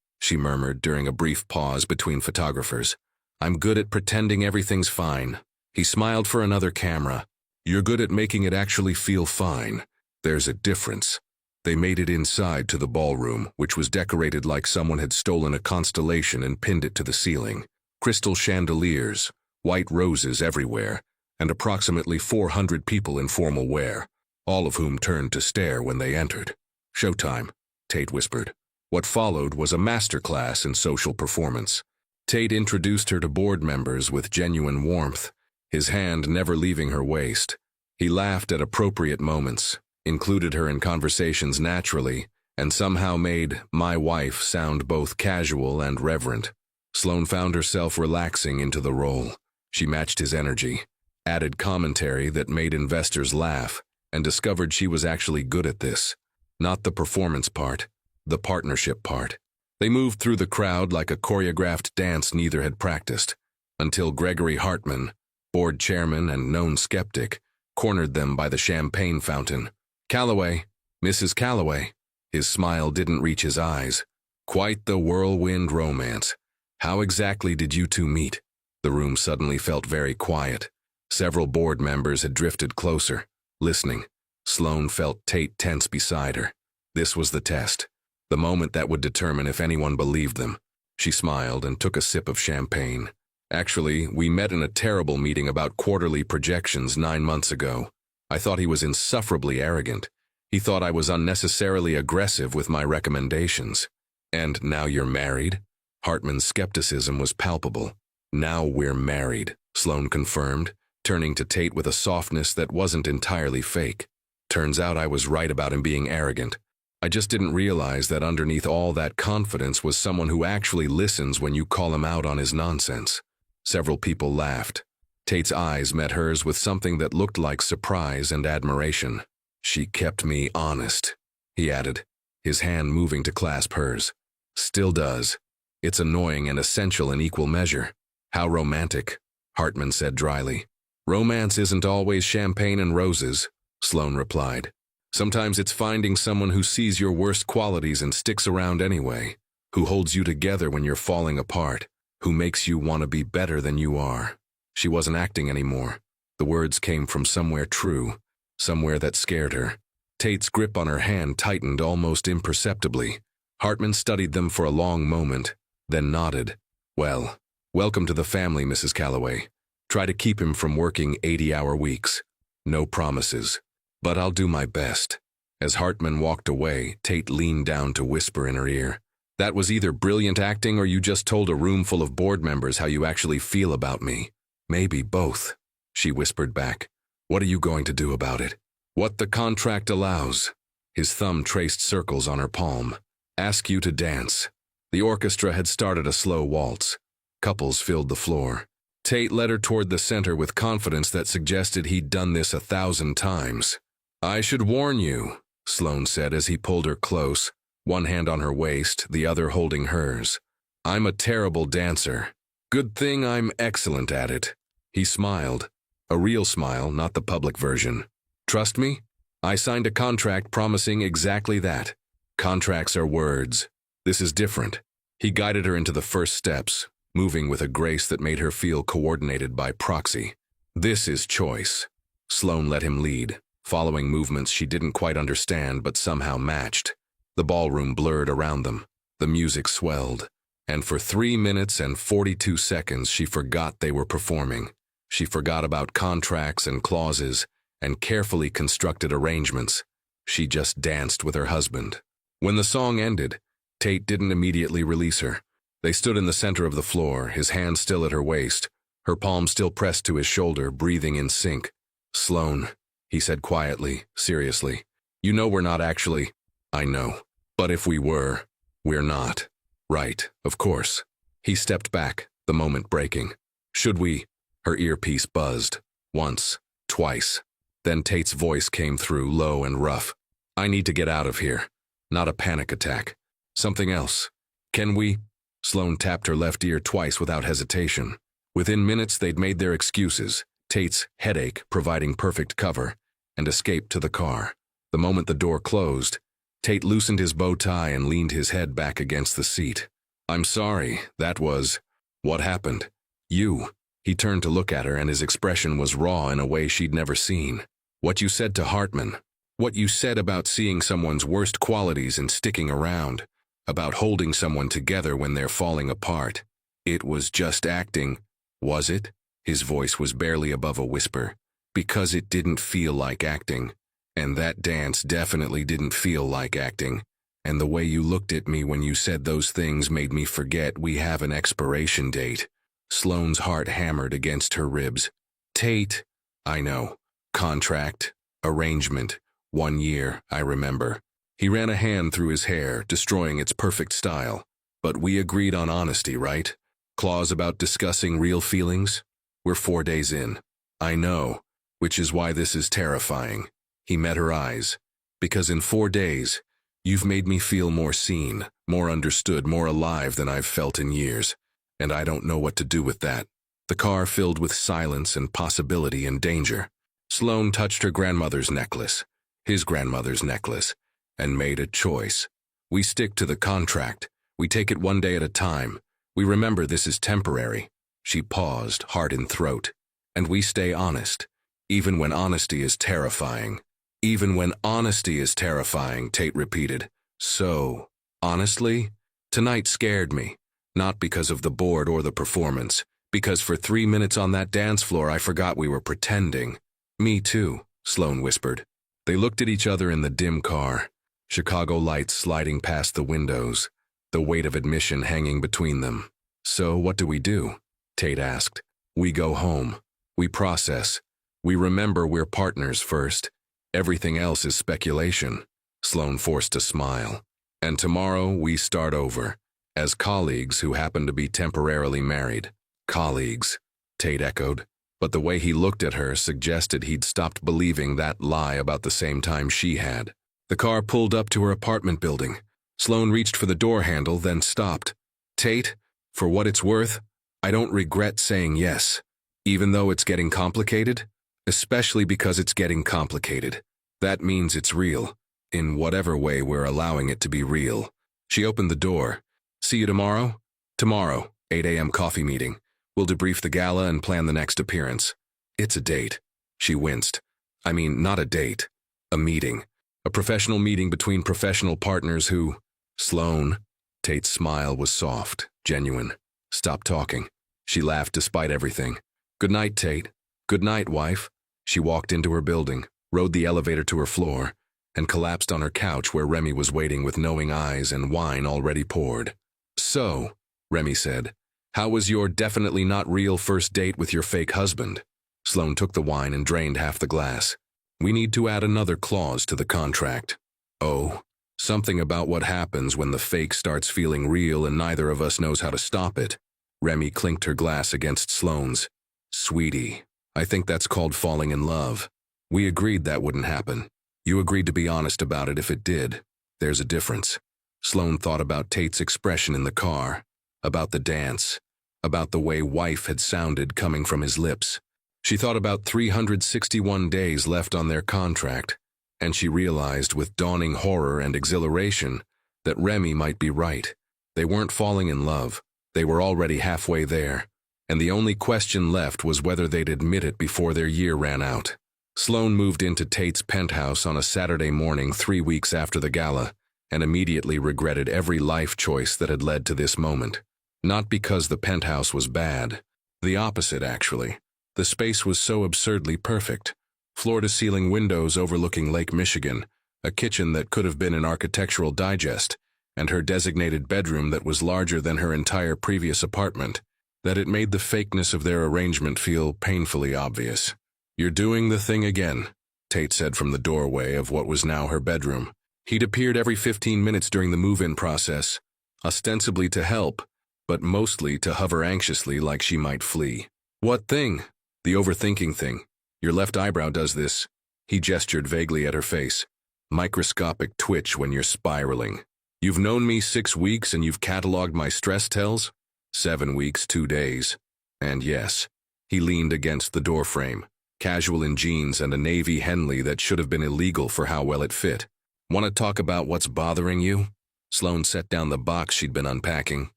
she murmured during a brief pause between photographers. "I'm good at pretending everything's fine." He smiled for another camera. "You're good at making it actually feel fine. There's a difference." They made it inside to the ballroom, which was decorated like someone had stolen a constellation and pinned it to the ceiling. Crystal chandeliers, white roses everywhere, and approximately 400 people in formal wear, all of whom turned to stare when they entered. "Showtime," Tate whispered. What followed was a masterclass in social performance. Tate introduced her to board members with genuine warmth, his hand never leaving her waist. He laughed at appropriate moments, included her in conversations naturally, and somehow made "my wife" sound both casual and reverent. Sloane found herself relaxing into the role. She matched his energy, added commentary that made investors laugh, and discovered she was actually good at this. Not the performance part, the partnership part. They moved through the crowd like a choreographed dance neither had practiced, until Gregory Hartman, board chairman and known skeptic, cornered them by the champagne fountain. "Calloway, Mrs. Calloway." His smile didn't reach his eyes. "Quite the whirlwind romance. How exactly did you two meet?" The room suddenly felt very quiet. Several board members had drifted closer, listening. Sloane felt Tate tense beside her. This was the test, the moment that would determine if anyone believed them. She smiled and took a sip of champagne. "Actually, we met in a terrible meeting about quarterly projections 9 months ago. I thought he was insufferably arrogant. He thought I was unnecessarily aggressive with my recommendations." "And now you're married?" Hartman's skepticism was palpable. "Now we're married," Sloane confirmed, turning to Tate with a softness that wasn't entirely fake. "Turns out I was right about him being arrogant. I just didn't realize that underneath all that confidence was someone who actually listens when you call him out on his nonsense. Several people laughed. Tate's eyes met hers with something that looked like surprise and admiration. "She kept me honest," he added, his hand moving to clasp hers. "Still does. It's annoying and essential in equal measure." "How romantic," Hartman said dryly. "Romance isn't always champagne and roses," Sloane replied. "Sometimes it's finding someone who sees your worst qualities and sticks around anyway, who holds you together when you're falling apart, who makes you want to be better than you are." She wasn't acting anymore. The words came from somewhere true, somewhere that scared her. Tate's grip on her hand tightened almost imperceptibly. Hartman studied them for a long moment, then nodded. "Well, welcome to the family, Mrs. Calloway. Try to keep him from working 80-hour weeks. No promises, but I'll do my best." As Hartman walked away, Tate leaned down to whisper in her ear, "That was either brilliant acting or you just told a room full of board members how you actually feel about me." "Maybe both," she whispered back. "What are you going to do about it?" "What the contract allows." His thumb traced circles on her palm. "Ask you to dance." The orchestra had started a slow waltz. Couples filled the floor. Tate led her toward the center with confidence that suggested he'd done this 1,000 times. "I should warn you," Sloane said as he pulled her close, one hand on her waist, the other holding hers. "I'm a terrible dancer. Good thing I'm excellent at it." He smiled. A real smile, not the public version. "Trust me? I signed a contract promising exactly that. Contracts are words. This is different." He guided her into the first steps, moving with a grace that made her feel coordinated by proxy. "This is choice." Sloane let him lead, following movements she didn't quite understand but somehow matched. The ballroom blurred around them. The music swelled. And for 3 minutes and 42 seconds she forgot they were performing. She forgot about contracts and clauses and carefully constructed arrangements. She just danced with her husband. When the song ended, Tate didn't immediately release her. They stood in the center of the floor, his hand still at her waist, her palm still pressed to his shoulder, breathing in sync. "Sloane," he said quietly, seriously, "you know we're not actually—" "I know. But if we were, we're not." "Right, of course." He stepped back, the moment breaking. "Should we—" Her earpiece buzzed. Once, twice. Then Tate's voice came through, low and rough. "I need to get out of here. Not a panic attack. Something else. Can we—" Sloane tapped her left ear twice without hesitation. Within minutes they'd made their excuses, Tate's headache providing perfect cover, and escaped to the car. The moment the door closed, Tate loosened his bow tie and leaned his head back against the seat. "I'm sorry, that was—" "What happened?" "You." He turned to look at her and his expression was raw in a way she'd never seen. "What you said to Hartman. What you said about seeing someone's worst qualities and sticking around. About holding someone together when they're falling apart. It was just acting, was it?" His voice was barely above a whisper. "Because it didn't feel like acting. And that dance definitely didn't feel like acting. And the way you looked at me when you said those things made me forget we have an expiration date." Sloane's heart hammered against her ribs. "Tate." "I know. Contract. Arrangement. 1 year, I remember." He ran a hand through his hair, destroying its perfect style. "But we agreed on honesty, right? Clause about discussing real feelings? We're 4 days in." "I know, which is why this is terrifying." He met her eyes. "Because in 4 days, you've made me feel more seen, more understood, more alive than I've felt in years. And I don't know what to do with that." The car filled with silence and possibility and danger. Sloane touched her grandmother's necklace, his grandmother's necklace, and made a choice. "We stick to the contract. We take it 1 day at a time. We remember this is temporary." She paused, heart in throat. "And we stay honest, even when honesty is terrifying." "Even when honesty is terrifying," Tate repeated. "So, honestly, tonight scared me. Not because of the board or the performance, because for 3 minutes on that dance floor I forgot we were pretending." "Me too," Sloane whispered. They looked at each other in the dim car, Chicago lights sliding past the windows, the weight of admission hanging between them. "So what do we do?" Tate asked. "We go home. We process. We remember we're partners first. Everything else is speculation." Sloane forced a smile. And tomorrow we start over, as colleagues who happen to be temporarily married. Colleagues, Tate echoed, but the way he looked at her suggested he'd stopped believing that lie about the same time she had. The car pulled up to her apartment building. Sloane reached for the door handle, then stopped. Tate, for what it's worth, I don't regret saying yes, even though it's getting complicated, especially because it's getting complicated. That means it's real, in whatever way we're allowing it to be real. She opened the door. See you tomorrow? Tomorrow, 8 a.m. coffee meeting. We'll debrief the gala and plan the next appearance. It's a date. She winced. I mean, not a date. A meeting. A professional meeting between professional partners who… Sloane. Tate's smile was soft, genuine. Stop talking. She laughed despite everything. Good night, Tate. Good night, wife. She walked into her building, rode the elevator to her floor, and collapsed on her couch where Remy was waiting with knowing eyes and wine already poured. So, Remy said, how was your definitely not real first date with your fake husband? Sloane took the wine and drained half the glass. We need to add another clause to the contract. Oh, something about what happens when the fake starts feeling real and neither of us knows how to stop it. Remy clinked her glass against Sloane's. Sweetie, I think that's called falling in love. We agreed that wouldn't happen. You agreed to be honest about it if it did. There's a difference. Sloane thought about Tate's expression in the car, about the dance, about the way wife had sounded coming from his lips. She thought about 361 days left on their contract, and she realized with dawning horror and exhilaration that Remy might be right. They weren't falling in love. They were already halfway there, and the only question left was whether they'd admit it before their year ran out. Sloane moved into Tate's penthouse on a Saturday morning 3 weeks after the gala and immediately regretted every life choice that had led to this moment. Not because the penthouse was bad. The opposite, actually. The space was so absurdly perfect. Floor-to-ceiling windows overlooking Lake Michigan, a kitchen that could have been an Architectural Digest, and her designated bedroom that was larger than her entire previous apartment, that it made the fakeness of their arrangement feel painfully obvious. You're doing the thing again, Tate said from the doorway of what was now her bedroom. He'd appeared every 15 minutes during the move-in process, ostensibly to help, but mostly to hover anxiously like she might flee. What thing? The overthinking thing. Your left eyebrow does this. He gestured vaguely at her face. Microscopic twitch when you're spiraling. You've known me 6 weeks and you've cataloged my stress tells? 7 weeks, 2 days. And yes, he leaned against the doorframe, casual in jeans and a navy Henley that should have been illegal for how well it fit. Want to talk about what's bothering you? Sloane set down the box she'd been unpacking.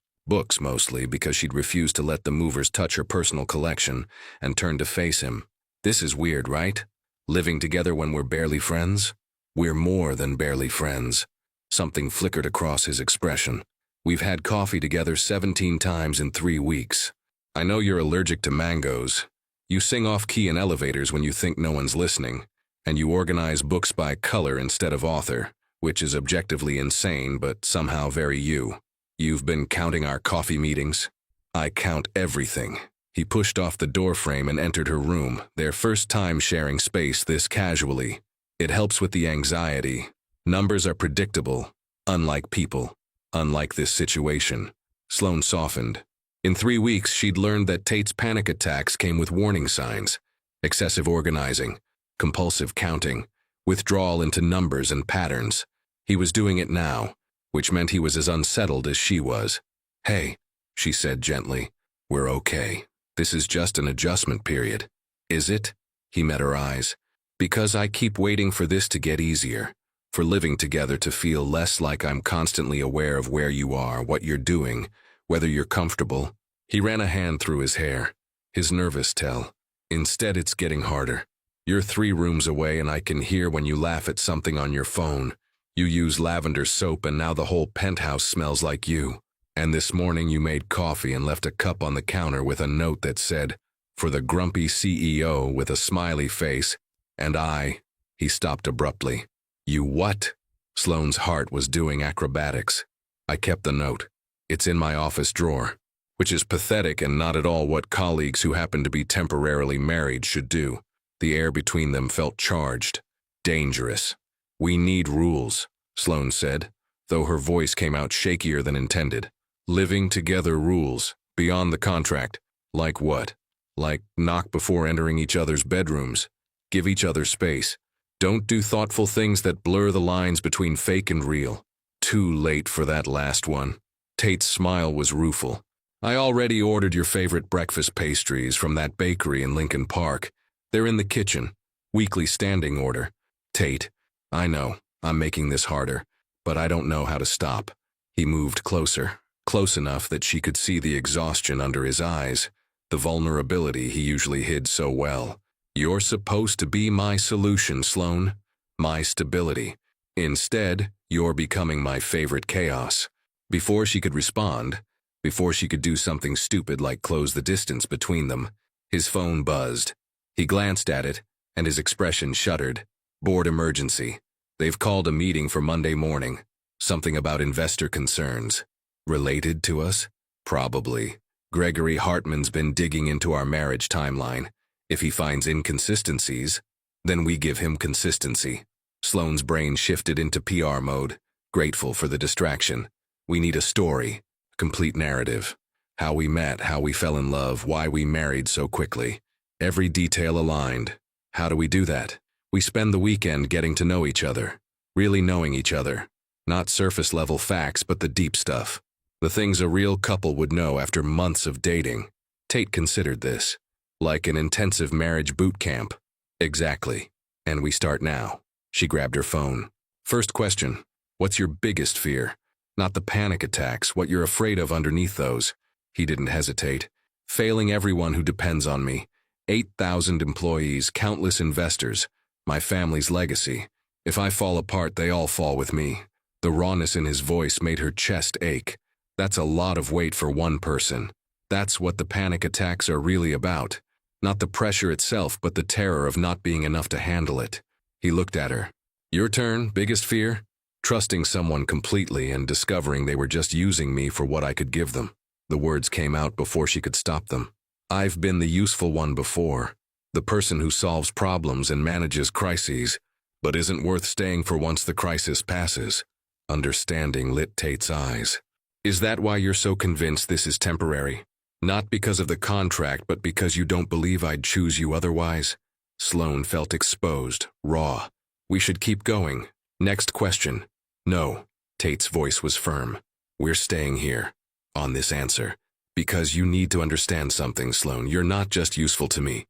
Books, mostly, because she'd refused to let the movers touch her personal collection, and turned to face him. This is weird, right? Living together when we're barely friends? We're more than barely friends. Something flickered across his expression. We've had coffee together 17 times in 3 weeks. I know you're allergic to mangoes. You sing off-key in elevators when you think no one's listening, and you organize books by color instead of author, which is objectively insane but somehow very you. You've been counting our coffee meetings? I count everything. He pushed off the doorframe and entered her room, their first time sharing space this casually. It helps with the anxiety. Numbers are predictable, unlike people, unlike this situation. Sloane softened. In 3 weeks, she'd learned that Tate's panic attacks came with warning signs: excessive organizing, compulsive counting, withdrawal into numbers and patterns. He was doing it now, which meant he was as unsettled as she was. Hey, she said gently, we're okay. This is just an adjustment period. Is it? He met her eyes. Because I keep waiting for this to get easier, for living together to feel less like I'm constantly aware of where you are, what you're doing, whether you're comfortable. He ran a hand through his hair, his nervous tell. Instead, it's getting harder. You're 3 rooms away and I can hear when you laugh at something on your phone. You use lavender soap and now the whole penthouse smells like you. And this morning you made coffee and left a cup on the counter with a note that said, for the grumpy CEO with a smiley face, and I. He stopped abruptly. You what? Sloane's heart was doing acrobatics. I kept the note. It's in my office drawer, which is pathetic and not at all what colleagues who happen to be temporarily married should do. The air between them felt charged, dangerous. We need rules. Sloane said, though her voice came out shakier than intended. Living together rules, beyond the contract. Like what? Like knock before entering each other's bedrooms. Give each other space. Don't do thoughtful things that blur the lines between fake and real. Too late for that last one. Tate's smile was rueful. I already ordered your favorite breakfast pastries from that bakery in Lincoln Park. They're in the kitchen. Weekly standing order. Tate, I know, I'm making this harder, but I don't know how to stop. He moved closer, close enough that she could see the exhaustion under his eyes, the vulnerability he usually hid so well. You're supposed to be my solution, Sloane. My stability. Instead, you're becoming my favorite chaos. Before she could respond, before she could do something stupid like close the distance between them, his phone buzzed. He glanced at it, and his expression shuddered. Board emergency. They've called a meeting for Monday morning. Something about investor concerns. Related to us? Probably. Gregory Hartman's been digging into our marriage timeline. If he finds inconsistencies, then we give him consistency. Sloane's brain shifted into PR mode, grateful for the distraction. We need a story, a complete narrative. How we met, how we fell in love, why we married so quickly. Every detail aligned. How do we do that? We spend the weekend getting to know each other, really knowing each other. Not surface-level facts, but the deep stuff. The things a real couple would know after months of dating. Tate considered this. Like an intensive marriage boot camp. Exactly. And we start now. She grabbed her phone. First question. What's your biggest fear? Not the panic attacks, what you're afraid of underneath those. He didn't hesitate. Failing everyone who depends on me. 8,000 employees, countless investors. My family's legacy. If I fall apart, they all fall with me. The rawness in his voice made her chest ache. That's a lot of weight for one person. That's what the panic attacks are really about. Not the pressure itself, but the terror of not being enough to handle it. He looked at her. Your turn, biggest fear? Trusting someone completely and discovering they were just using me for what I could give them. The words came out before she could stop them. I've been the useful one before. The person who solves problems and manages crises, but isn't worth staying for once the crisis passes. Understanding lit Tate's eyes. Is that why you're so convinced this is temporary? Not because of the contract, but because you don't believe I'd choose you otherwise? Sloane felt exposed, raw. We should keep going. Next question. No. Tate's voice was firm. We're staying here. On this answer. Because you need to understand something, Sloane. You're not just useful to me.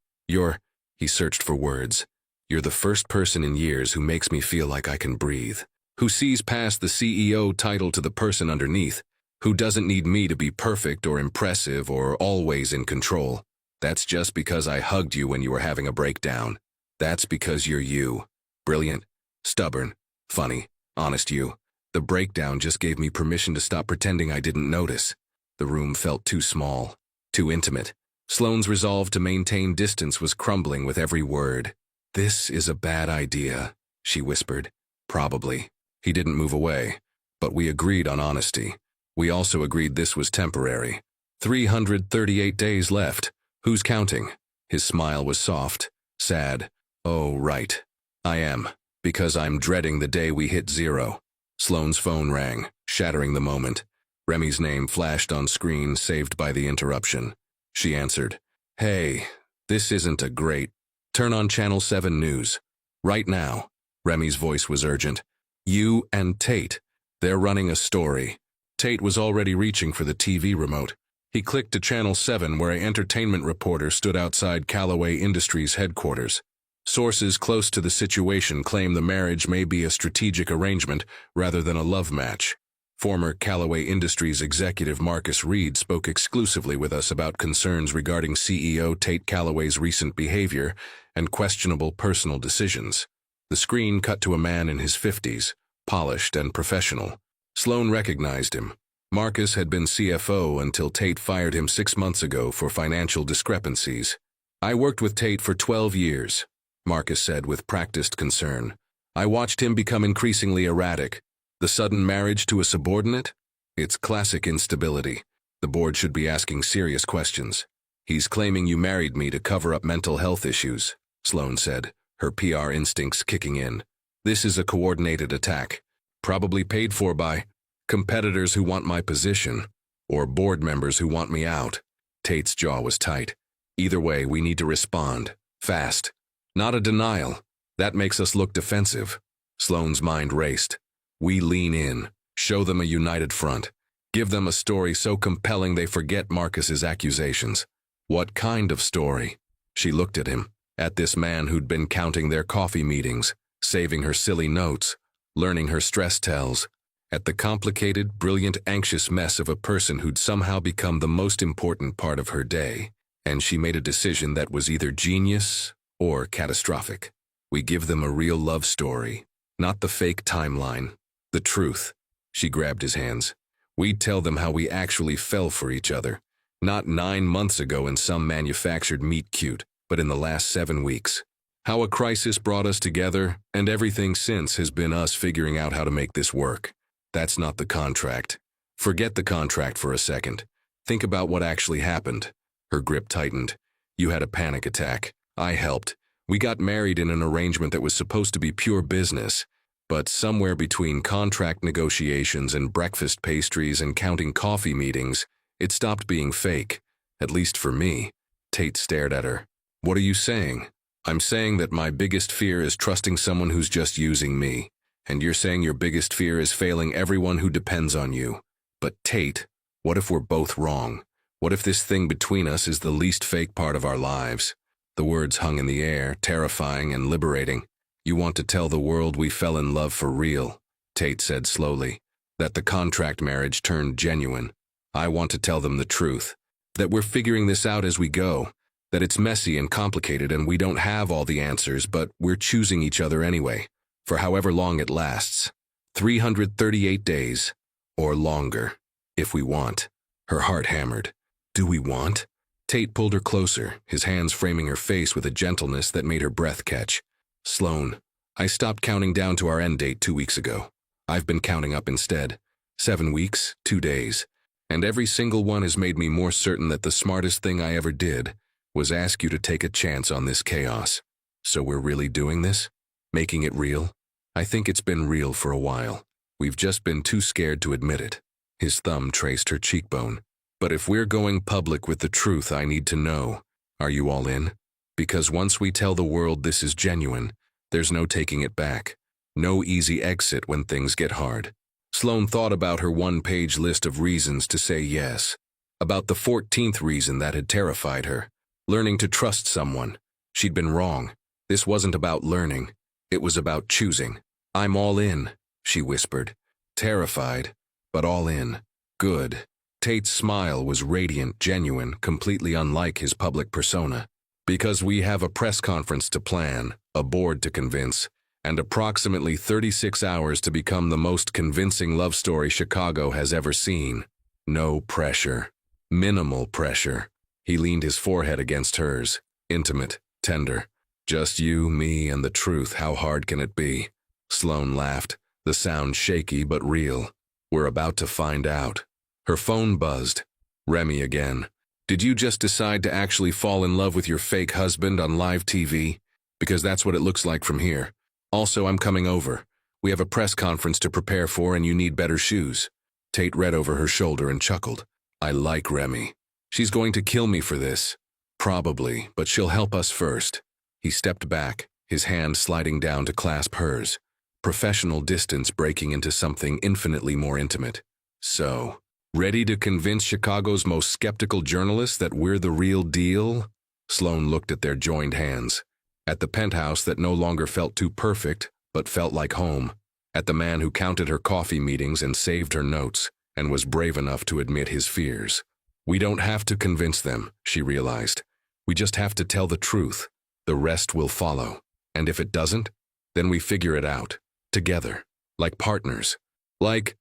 He searched for words. You're the first person in years who makes me feel like I can breathe. Who sees past the CEO title to the person underneath. Who doesn't need me to be perfect or impressive or always in control. That's just because I hugged you when you were having a breakdown. That's because you're you. Brilliant, stubborn, funny, honest you. The breakdown just gave me permission to stop pretending I didn't notice. The room felt too small, too intimate. Sloane's resolve to maintain distance was crumbling with every word. This is a bad idea, she whispered. Probably. He didn't move away, but we agreed on honesty. We also agreed this was temporary. 338 days left. Who's counting? His smile was soft, sad. Oh, right. I am, because I'm dreading the day we hit zero. Sloane's phone rang, shattering the moment. Remy's name flashed on screen, saved by the interruption. She answered. Hey, this isn't a great. Turn on Channel 7 News. Right now. Remy's voice was urgent. You and Tate. They're running a story. Tate was already reaching for the TV remote. He clicked to Channel 7 where an entertainment reporter stood outside Callaway Industries headquarters. Sources close to the situation claim the marriage may be a strategic arrangement rather than a love match. Former Callaway Industries executive Marcus Reed spoke exclusively with us about concerns regarding CEO Tate Callaway's recent behavior and questionable personal decisions. The screen cut to a man in his 50s, polished and professional. Sloane recognized him. Marcus had been CFO until Tate fired him 6 months ago for financial discrepancies. I worked with Tate for 12 years, Marcus said with practiced concern. I watched him become increasingly erratic. The sudden marriage to a subordinate? It's classic instability. The board should be asking serious questions. He's claiming you married me to cover up mental health issues, Sloane said, her PR instincts kicking in. This is a coordinated attack. Probably paid for by competitors who want my position, or board members who want me out. Tate's jaw was tight. Either way, we need to respond. Fast. Not a denial. That makes us look defensive. Sloane's mind raced. We lean in, show them a united front, give them a story so compelling they forget Marcus's accusations. What kind of story? She looked at him, at this man who'd been counting their coffee meetings, saving her silly notes, learning her stress tells, at the complicated, brilliant, anxious mess of a person who'd somehow become the most important part of her day, and she made a decision that was either genius or catastrophic. We give them a real love story, not the fake timeline, the truth. She grabbed his hands. We'd tell them how we actually fell for each other, not 9 months ago in some manufactured meet-cute, but in the last 7 weeks. How a crisis brought us together, and everything since has been us figuring out how to make this work. That's not the contract. Forget the contract for a second. Think about what actually happened. Her grip tightened. You had a panic attack. I helped. We got married in an arrangement that was supposed to be pure business, but somewhere between contract negotiations and breakfast pastries and counting coffee meetings, it stopped being fake, at least for me. Tate stared at her. What are you saying? I'm saying that my biggest fear is trusting someone who's just using me. And you're saying your biggest fear is failing everyone who depends on you. But Tate, what if we're both wrong? What if this thing between us is the least fake part of our lives? The words hung in the air, terrifying and liberating. You want to tell the world we fell in love for real, Tate said slowly. That the contract marriage turned genuine. I want to tell them the truth. That we're figuring this out as we go. That it's messy and complicated and we don't have all the answers, but we're choosing each other anyway. For however long it lasts. 338 days. Or longer. If we want. Her heart hammered. Do we want? Tate pulled her closer, his hands framing her face with a gentleness that made her breath catch. Sloane, I stopped counting down to our end date 2 weeks ago. I've been counting up instead. 7 weeks, 2 days. And every single one has made me more certain that the smartest thing I ever did was ask you to take a chance on this chaos. So we're really doing this? Making it real? I think it's been real for a while. We've just been too scared to admit it. His thumb traced her cheekbone. But if we're going public with the truth, I need to know. Are you all in? Because once we tell the world this is genuine, there's no taking it back. No easy exit when things get hard. Sloane thought about her 1-page list of reasons to say yes. About the 14th reason that had terrified her. Learning to trust someone. She'd been wrong. This wasn't about learning. It was about choosing. I'm all in, she whispered. Terrified, but all in. Good. Tate's smile was radiant, genuine, completely unlike his public persona. Because we have a press conference to plan, a board to convince, and approximately 36 hours to become the most convincing love story Chicago has ever seen. No pressure. Minimal pressure. He leaned his forehead against hers. Intimate, tender. Just you, me, and the truth. How hard can it be? Sloane laughed, the sound shaky but real. We're about to find out. Her phone buzzed. Remy again. Did you just decide to actually fall in love with your fake husband on live TV? Because that's what it looks like from here. Also, I'm coming over. We have a press conference to prepare for and you need better shoes. Tate read over her shoulder and chuckled. I like Remy. She's going to kill me for this. Probably, but she'll help us first. He stepped back, his hand sliding down to clasp hers. Professional distance breaking into something infinitely more intimate. So, ready to convince Chicago's most skeptical journalists that we're the real deal? Sloane looked at their joined hands. At the penthouse that no longer felt too perfect, but felt like home. At the man who counted her coffee meetings and saved her notes, and was brave enough to admit his fears. We don't have to convince them, she realized. We just have to tell the truth. The rest will follow. And if it doesn't, then we figure it out. Together. Like partners. Like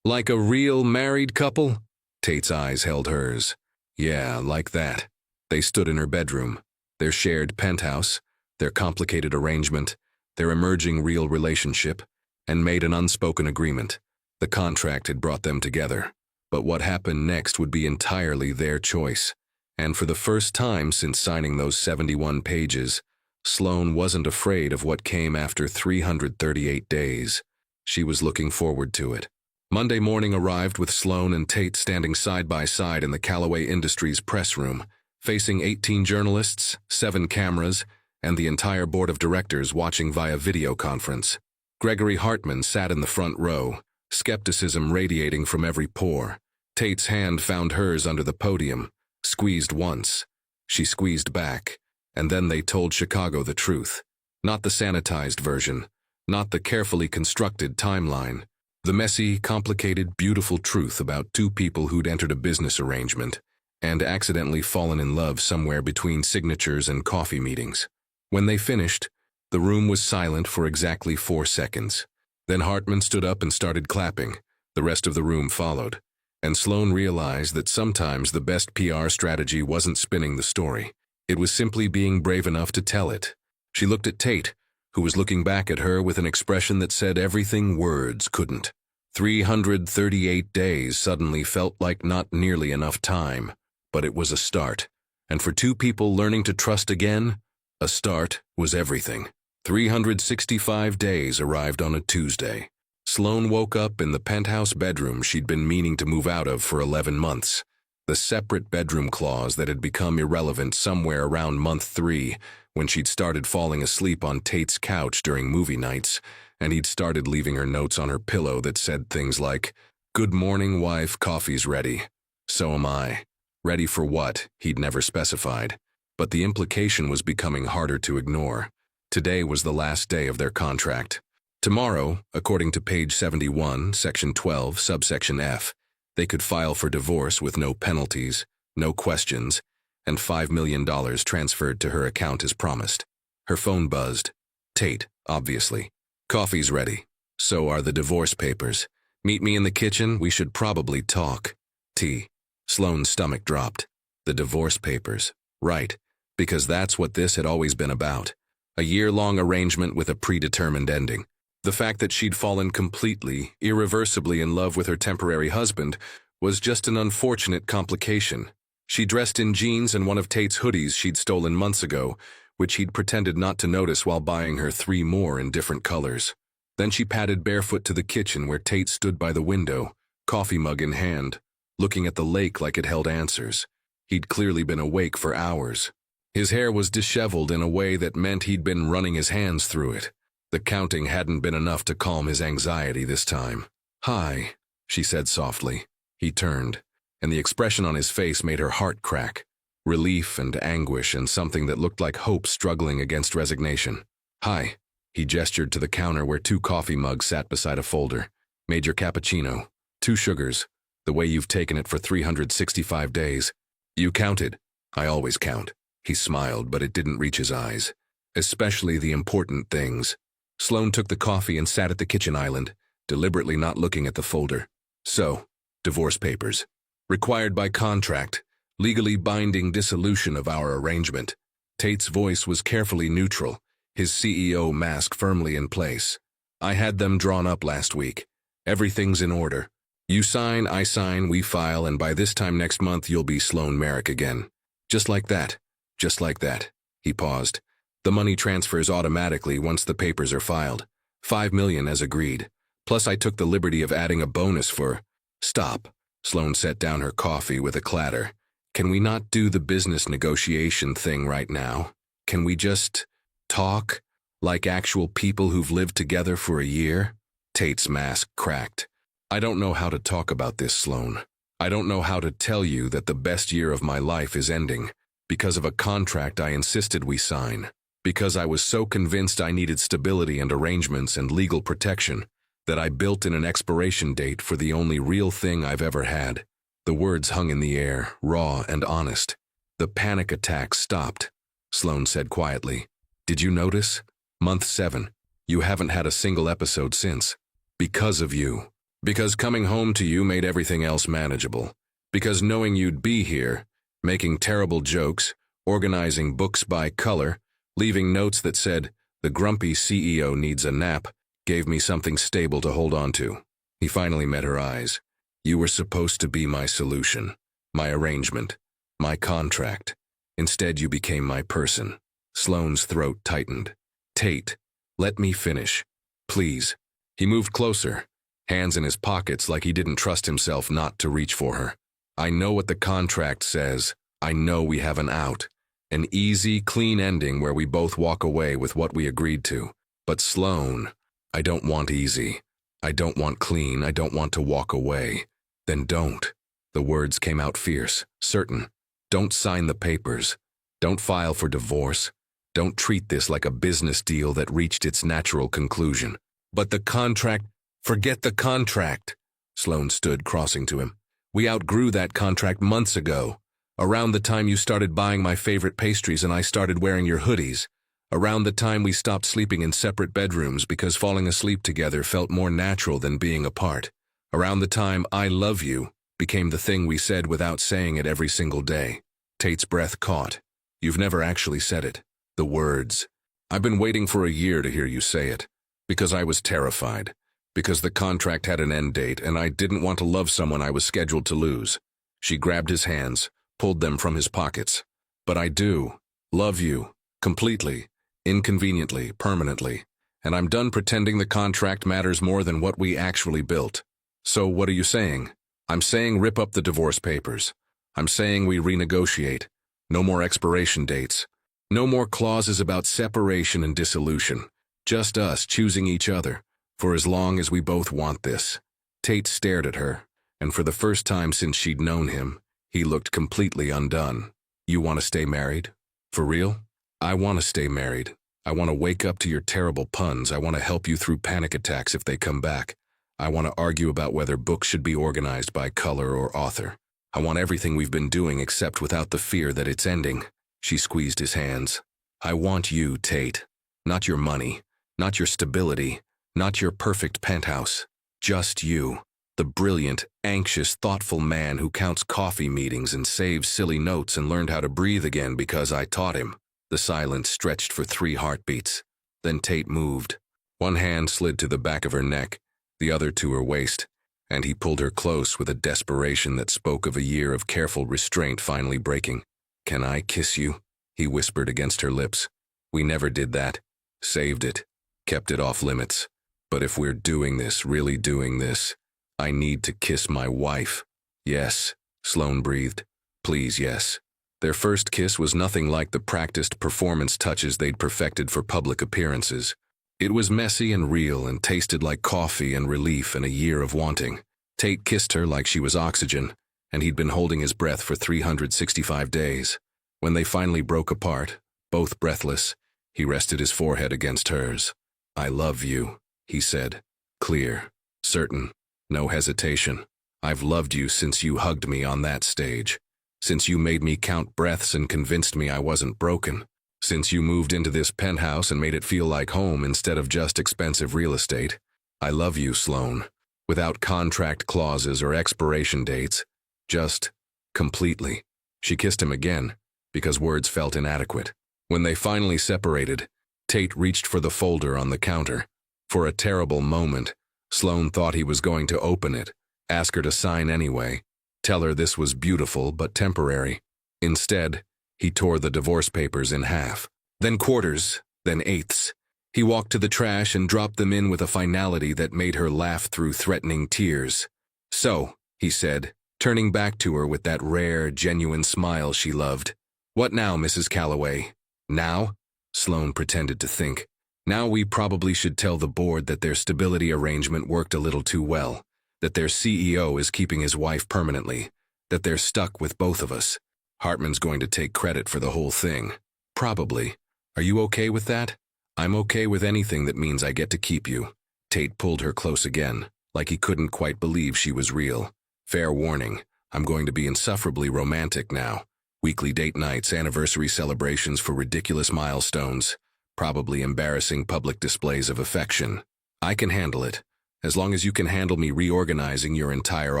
a real married couple? Tate's eyes held hers. Yeah, like that. They stood in her bedroom. Their shared penthouse, their complicated arrangement, their emerging real relationship, and made an unspoken agreement. The contract had brought them together. But what happened next would be entirely their choice. And for the first time since signing those 71 pages, Sloane wasn't afraid of what came after 338 days. She was looking forward to it. Monday morning arrived with Sloan and Tate standing side by side in the Callaway Industries press room, facing 18 journalists, 7 cameras, and the entire board of directors watching via video conference. Gregory Hartman sat in the front row, skepticism radiating from every pore. Tate's hand found hers under the podium, squeezed once. She squeezed back, and then they told Chicago the truth. Not the sanitized version, not the carefully constructed timeline. The messy, complicated, beautiful truth about 2 people who'd entered a business arrangement and accidentally fallen in love somewhere between signatures and coffee meetings. When they finished, the room was silent for exactly 4 seconds. Then Hartman stood up and started clapping. The rest of the room followed. And Sloan realized that sometimes the best PR strategy wasn't spinning the story. It was simply being brave enough to tell it. She looked at Tate, who was looking back at her with an expression that said everything words couldn't. 338 days suddenly felt like not nearly enough time, but it was a start. And for 2 people learning to trust again, a start was everything. 365 days arrived on a Tuesday. Sloan woke up in the penthouse bedroom she'd been meaning to move out of for 11 months. The separate bedroom clause that had become irrelevant somewhere around month 3, when she'd started falling asleep on Tate's couch during movie nights, and he'd started leaving her notes on her pillow that said things like, "Good morning, wife, coffee's ready." So am I. Ready for what, he'd never specified. But the implication was becoming harder to ignore. Today was the last day of their contract. Tomorrow, according to page 71, section 12, subsection F, they could file for divorce with no penalties, no questions, and $5 million transferred to her account as promised. Her phone buzzed. Tate, obviously. "Coffee's ready. So are the divorce papers. Meet me in the kitchen, we should probably talk." T. Sloan's stomach dropped. The divorce papers. Right, because that's what this had always been about. A year-long arrangement with a predetermined ending. The fact that she'd fallen completely, irreversibly in love with her temporary husband was just an unfortunate complication. She dressed in jeans and one of Tate's hoodies she'd stolen months ago, which he'd pretended not to notice while buying her 3 more in different colors. Then she padded barefoot to the kitchen where Tate stood by the window, coffee mug in hand, looking at the lake like it held answers. He'd clearly been awake for hours. His hair was disheveled in a way that meant he'd been running his hands through it. The counting hadn't been enough to calm his anxiety this time. "Hi," she said softly. He turned, and the expression on his face made her heart crack. Relief and anguish and something that looked like hope struggling against resignation. "Hi." He gestured to the counter where 2 coffee mugs sat beside a folder. "Made your cappuccino. 2 sugars. The way you've taken it for 365 days. You counted." "I always count." He smiled, but it didn't reach his eyes. "Especially the important things." Sloan took the coffee and sat at the kitchen island, deliberately not looking at the folder. "So, divorce papers. Required by contract. Legally binding dissolution of our arrangement." Tate's voice was carefully neutral, his CEO mask firmly in place. "I had them drawn up last week. Everything's in order. You sign, I sign, we file, and by this time next month you'll be Sloan Merrick again." "Just like that. Just like that." He paused. "The money transfers automatically once the papers are filed. $5 million as agreed. Plus I took the liberty of adding a bonus for—" "Stop." Sloan set down her coffee with a clatter. "Can we not do the business negotiation thing right now? Can we just talk? Like actual people who've lived together for a year?" Tate's mask cracked. "I don't know how to talk about this, Sloan. I don't know how to tell you that the best year of my life is ending because of a contract I insisted we sign. Because I was so convinced I needed stability and arrangements and legal protection that I built in an expiration date for the only real thing I've ever had." The words hung in the air, raw and honest. "The panic attacks stopped," Sloan said quietly. "Did you notice? Month 7. You haven't had a single episode since. Because of you. Because coming home to you made everything else manageable. Because knowing you'd be here, making terrible jokes, organizing books by color, leaving notes that said, 'The grumpy CEO needs a nap,' gave me something stable to hold on to." He finally met her eyes. "You were supposed to be my solution, my arrangement, my contract. Instead, you became my person." Sloan's throat tightened. "Tate, let me finish. Please." He moved closer, hands in his pockets like he didn't trust himself not to reach for her. I know what the contract says. I know we have an out. An easy, clean ending where we both walk away with what we agreed to. But Sloane, I don't want easy. I don't want clean. I don't want to walk away. Then don't. The words came out fierce, certain. Don't sign the papers. Don't file for divorce. Don't treat this like a business deal that reached its natural conclusion. But the contract, forget the contract. Sloane stood, crossing to him. We outgrew that contract months ago. Around the time you started buying my favorite pastries and I started wearing your hoodies. Around the time we stopped sleeping in separate bedrooms because falling asleep together felt more natural than being apart. Around the time I love you became the thing we said without saying it every single day. Tate's breath caught. You've never actually said it. The words. I've been waiting for a year to hear you say it. Because I was terrified. Because the contract had an end date and I didn't want to love someone I was scheduled to lose. She grabbed his hands, pulled them from his pockets. But I do. Love you. Completely. Inconveniently. Permanently. And I'm done pretending the contract matters more than what we actually built. So what are you saying? I'm saying rip up the divorce papers. I'm saying we renegotiate. No more expiration dates. No more clauses about separation and dissolution. Just us choosing each other. For as long as we both want this. Tate stared at her, and for the first time since she'd known him, he looked completely undone. You want to stay married? For real? I want to stay married. I want to wake up to your terrible puns. I want to help you through panic attacks if they come back. I want to argue about whether books should be organized by color or author. I want everything we've been doing except without the fear that it's ending. She squeezed his hands. I want you, Tate. Not your money. Not your stability. Not your perfect penthouse. Just you. The brilliant, anxious, thoughtful man who counts coffee meetings and saves silly notes and learned how to breathe again because I taught him. The silence stretched for 3 heartbeats. Then Tate moved. One hand slid to the back of her neck, the other to her waist, and he pulled her close with a desperation that spoke of a year of careful restraint finally breaking. Can I kiss you? He whispered against her lips. We never did that. Saved it. Kept it off limits. But if we're doing this, really doing this, I need to kiss my wife. Yes, Sloane breathed. Please, yes. Their first kiss was nothing like the practiced performance touches they'd perfected for public appearances. It was messy and real and tasted like coffee and relief and a year of wanting. Tate kissed her like she was oxygen, and he'd been holding his breath for 365 days. When they finally broke apart, both breathless, he rested his forehead against hers. I love you, he said. Clear, certain, no hesitation. I've loved you since you hugged me on that stage. Since you made me count breaths and convinced me I wasn't broken. Since you moved into this penthouse and made it feel like home instead of just expensive real estate. I love you, Sloane. Without contract clauses or expiration dates. Just completely. She kissed him again, because words felt inadequate. When they finally separated, Tate reached for the folder on the counter. For a terrible moment, Sloane thought he was going to open it, ask her to sign anyway, tell her this was beautiful but temporary. Instead, he tore the divorce papers in half, then quarters, then eighths. He walked to the trash and dropped them in with a finality that made her laugh through threatening tears. So, he said, turning back to her with that rare, genuine smile she loved. What now, Mrs. Calloway? Now? Sloane pretended to think. Now we probably should tell the board that their stability arrangement worked a little too well, that their CEO is keeping his wife permanently, that they're stuck with both of us. Hartman's going to take credit for the whole thing. Probably. Are you okay with that? I'm okay with anything that means I get to keep you. Tate pulled her close again, like he couldn't quite believe she was real. Fair warning, I'm going to be insufferably romantic now. Weekly date nights, anniversary celebrations for ridiculous milestones, probably embarrassing public displays of affection. I can handle it, as long as you can handle me reorganizing your entire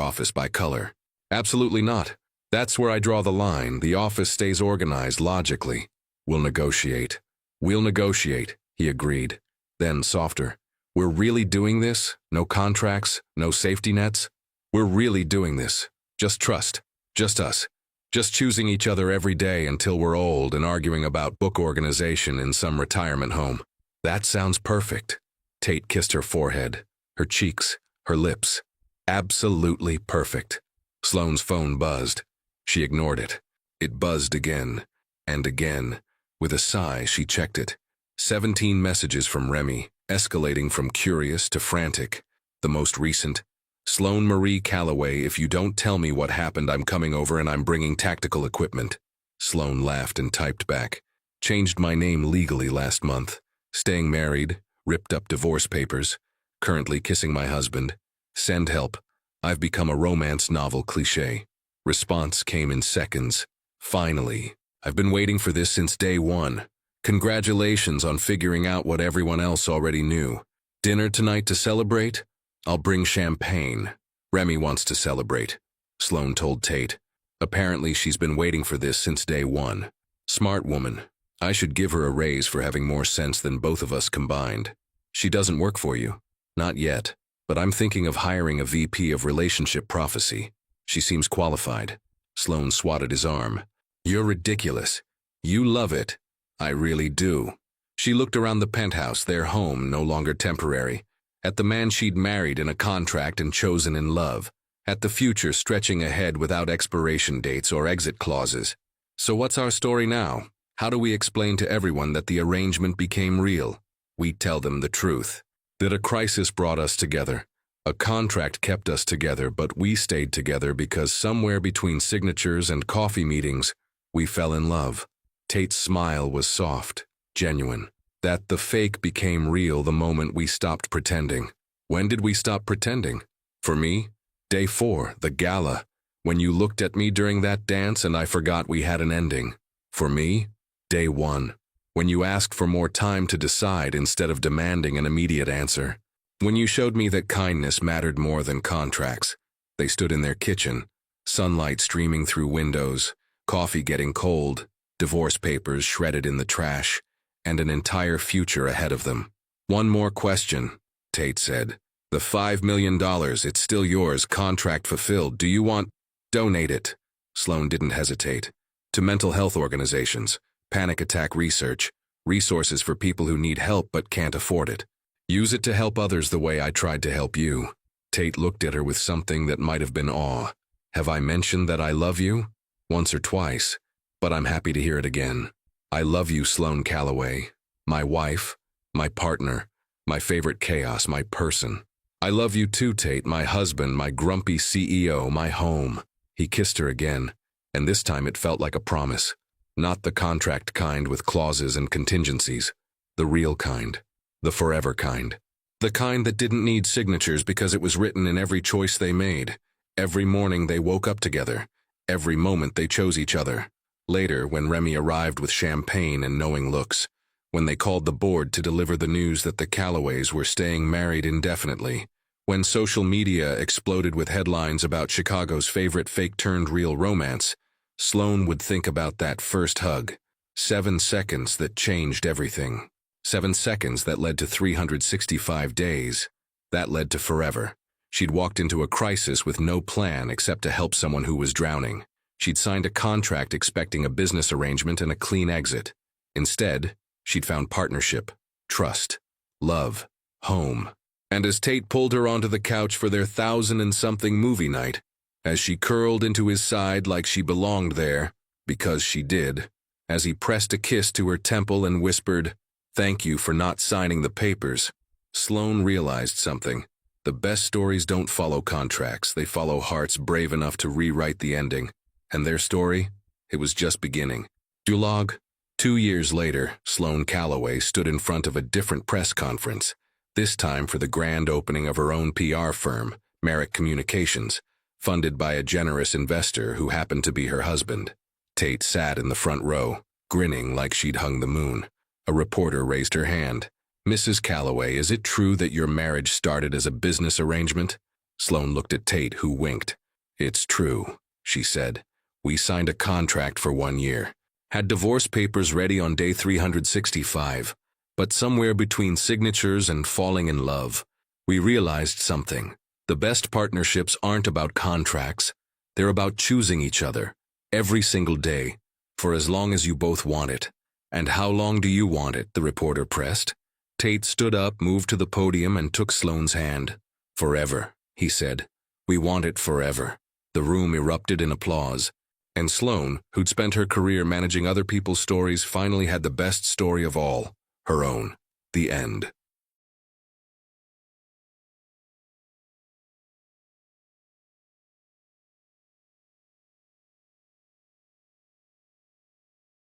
office by color. Absolutely not. That's where I draw the line. The office stays organized logically. We'll negotiate. We'll negotiate, he agreed. Then, softer. We're really doing this? No contracts? No safety nets? We're really doing this. Just trust. Just us. Just choosing each other every day until we're old and arguing about book organization in some retirement home. That sounds perfect. Tate kissed her forehead. her cheeks, her lips. Absolutely perfect. Sloane's phone buzzed. She ignored it. It buzzed again, and again. With a sigh, she checked it. 17 messages from Remy, escalating from curious to frantic. The most recent: Sloane Marie Calloway, if you don't tell me what happened, I'm coming over and I'm bringing tactical equipment. Sloane laughed and typed back. Changed my name legally last month. Staying married, ripped up divorce papers. Currently kissing my husband. Send help. I've become a romance novel cliché. Response came in seconds. Finally. I've been waiting for this since day one. Congratulations on figuring out what everyone else already knew. Dinner tonight to celebrate? I'll bring champagne. Remy wants to celebrate, Sloane told Tate. Apparently she's been waiting for this since day one. Smart woman. I should give her a raise for having more sense than both of us combined. She doesn't work for you. Not yet, but I'm thinking of hiring a VP of Relationship Prophecy. She seems qualified. Sloane swatted his arm. You're ridiculous. You love it. I really do. She looked around the penthouse, their home, no longer temporary, at the man she'd married in a contract and chosen in love, at the future stretching ahead without expiration dates or exit clauses. So what's our story now? How do we explain to everyone that the arrangement became real? We tell them the truth. That a crisis brought us together. A contract kept us together, but we stayed together because somewhere between signatures and coffee meetings, we fell in love. Tate's smile was soft, genuine. That the fake became real the moment we stopped pretending. When did we stop pretending? For me, day 4, the gala, when you looked at me during that dance and I forgot we had an ending. For me, day 1, when you asked for more time to decide instead of demanding an immediate answer. When you showed me that kindness mattered more than contracts. They stood in their kitchen, sunlight streaming through windows, coffee getting cold, divorce papers shredded in the trash, and an entire future ahead of them. One more question, Tate said. The $5 million, it's still yours, contract fulfilled. Do you want? Donate it. Sloane didn't hesitate. To mental health organizations, panic attack research, resources for people who need help but can't afford it. Use it to help others the way I tried to help you. Tate looked at her with something that might have been awe. Have I mentioned that I love you? Once or twice, but I'm happy to hear it again. I love you, Sloane Calloway. My wife, my partner, my favorite chaos, my person. I love you too, Tate, my husband, my grumpy CEO, my home. He kissed her again, and this time it felt like a promise. Not the contract kind with clauses and contingencies. The real kind. The forever kind. The kind that didn't need signatures because it was written in every choice they made. Every morning they woke up together. Every moment they chose each other. Later, when Remy arrived with champagne and knowing looks. When they called the board to deliver the news that the Calloways were staying married indefinitely. When social media exploded with headlines about Chicago's favorite fake-turned-real romance, Sloane would think about that first hug. 7 seconds that changed everything. 7 seconds that led to 365 days. That led to forever. She'd walked into a crisis with no plan except to help someone who was drowning. She'd signed a contract expecting a business arrangement and a clean exit. Instead, she'd found partnership, trust, love, home. And as Tate pulled her onto the couch for their 1,000-and-something movie night, as she curled into his side like she belonged there, because she did, as he pressed a kiss to her temple and whispered, "Thank you for not signing the papers," Sloane realized something. The best stories don't follow contracts, they follow hearts brave enough to rewrite the ending. And their story? It was just beginning. Duologue. 2 years later, Sloane Calloway stood in front of a different press conference, this time for the grand opening of her own PR firm, Merrick Communications, funded by a generous investor who happened to be her husband. Tate sat in the front row, grinning like she'd hung the moon. A reporter raised her hand. "Mrs. Calloway, is it true that your marriage started as a business arrangement?" Sloane looked at Tate, who winked. "It's true," she said. "We signed a contract for 1 year. Had divorce papers ready on day 365. But somewhere between signatures and falling in love, we realized something. The best partnerships aren't about contracts. They're about choosing each other, every single day, for as long as you both want it." "And how long do you want it?" the reporter pressed. Tate stood up, moved to the podium, and took Sloane's hand. Forever, he said. We want it forever. The room erupted in applause. And Sloane, who'd spent her career managing other people's stories, finally had the best story of all, her own. The end.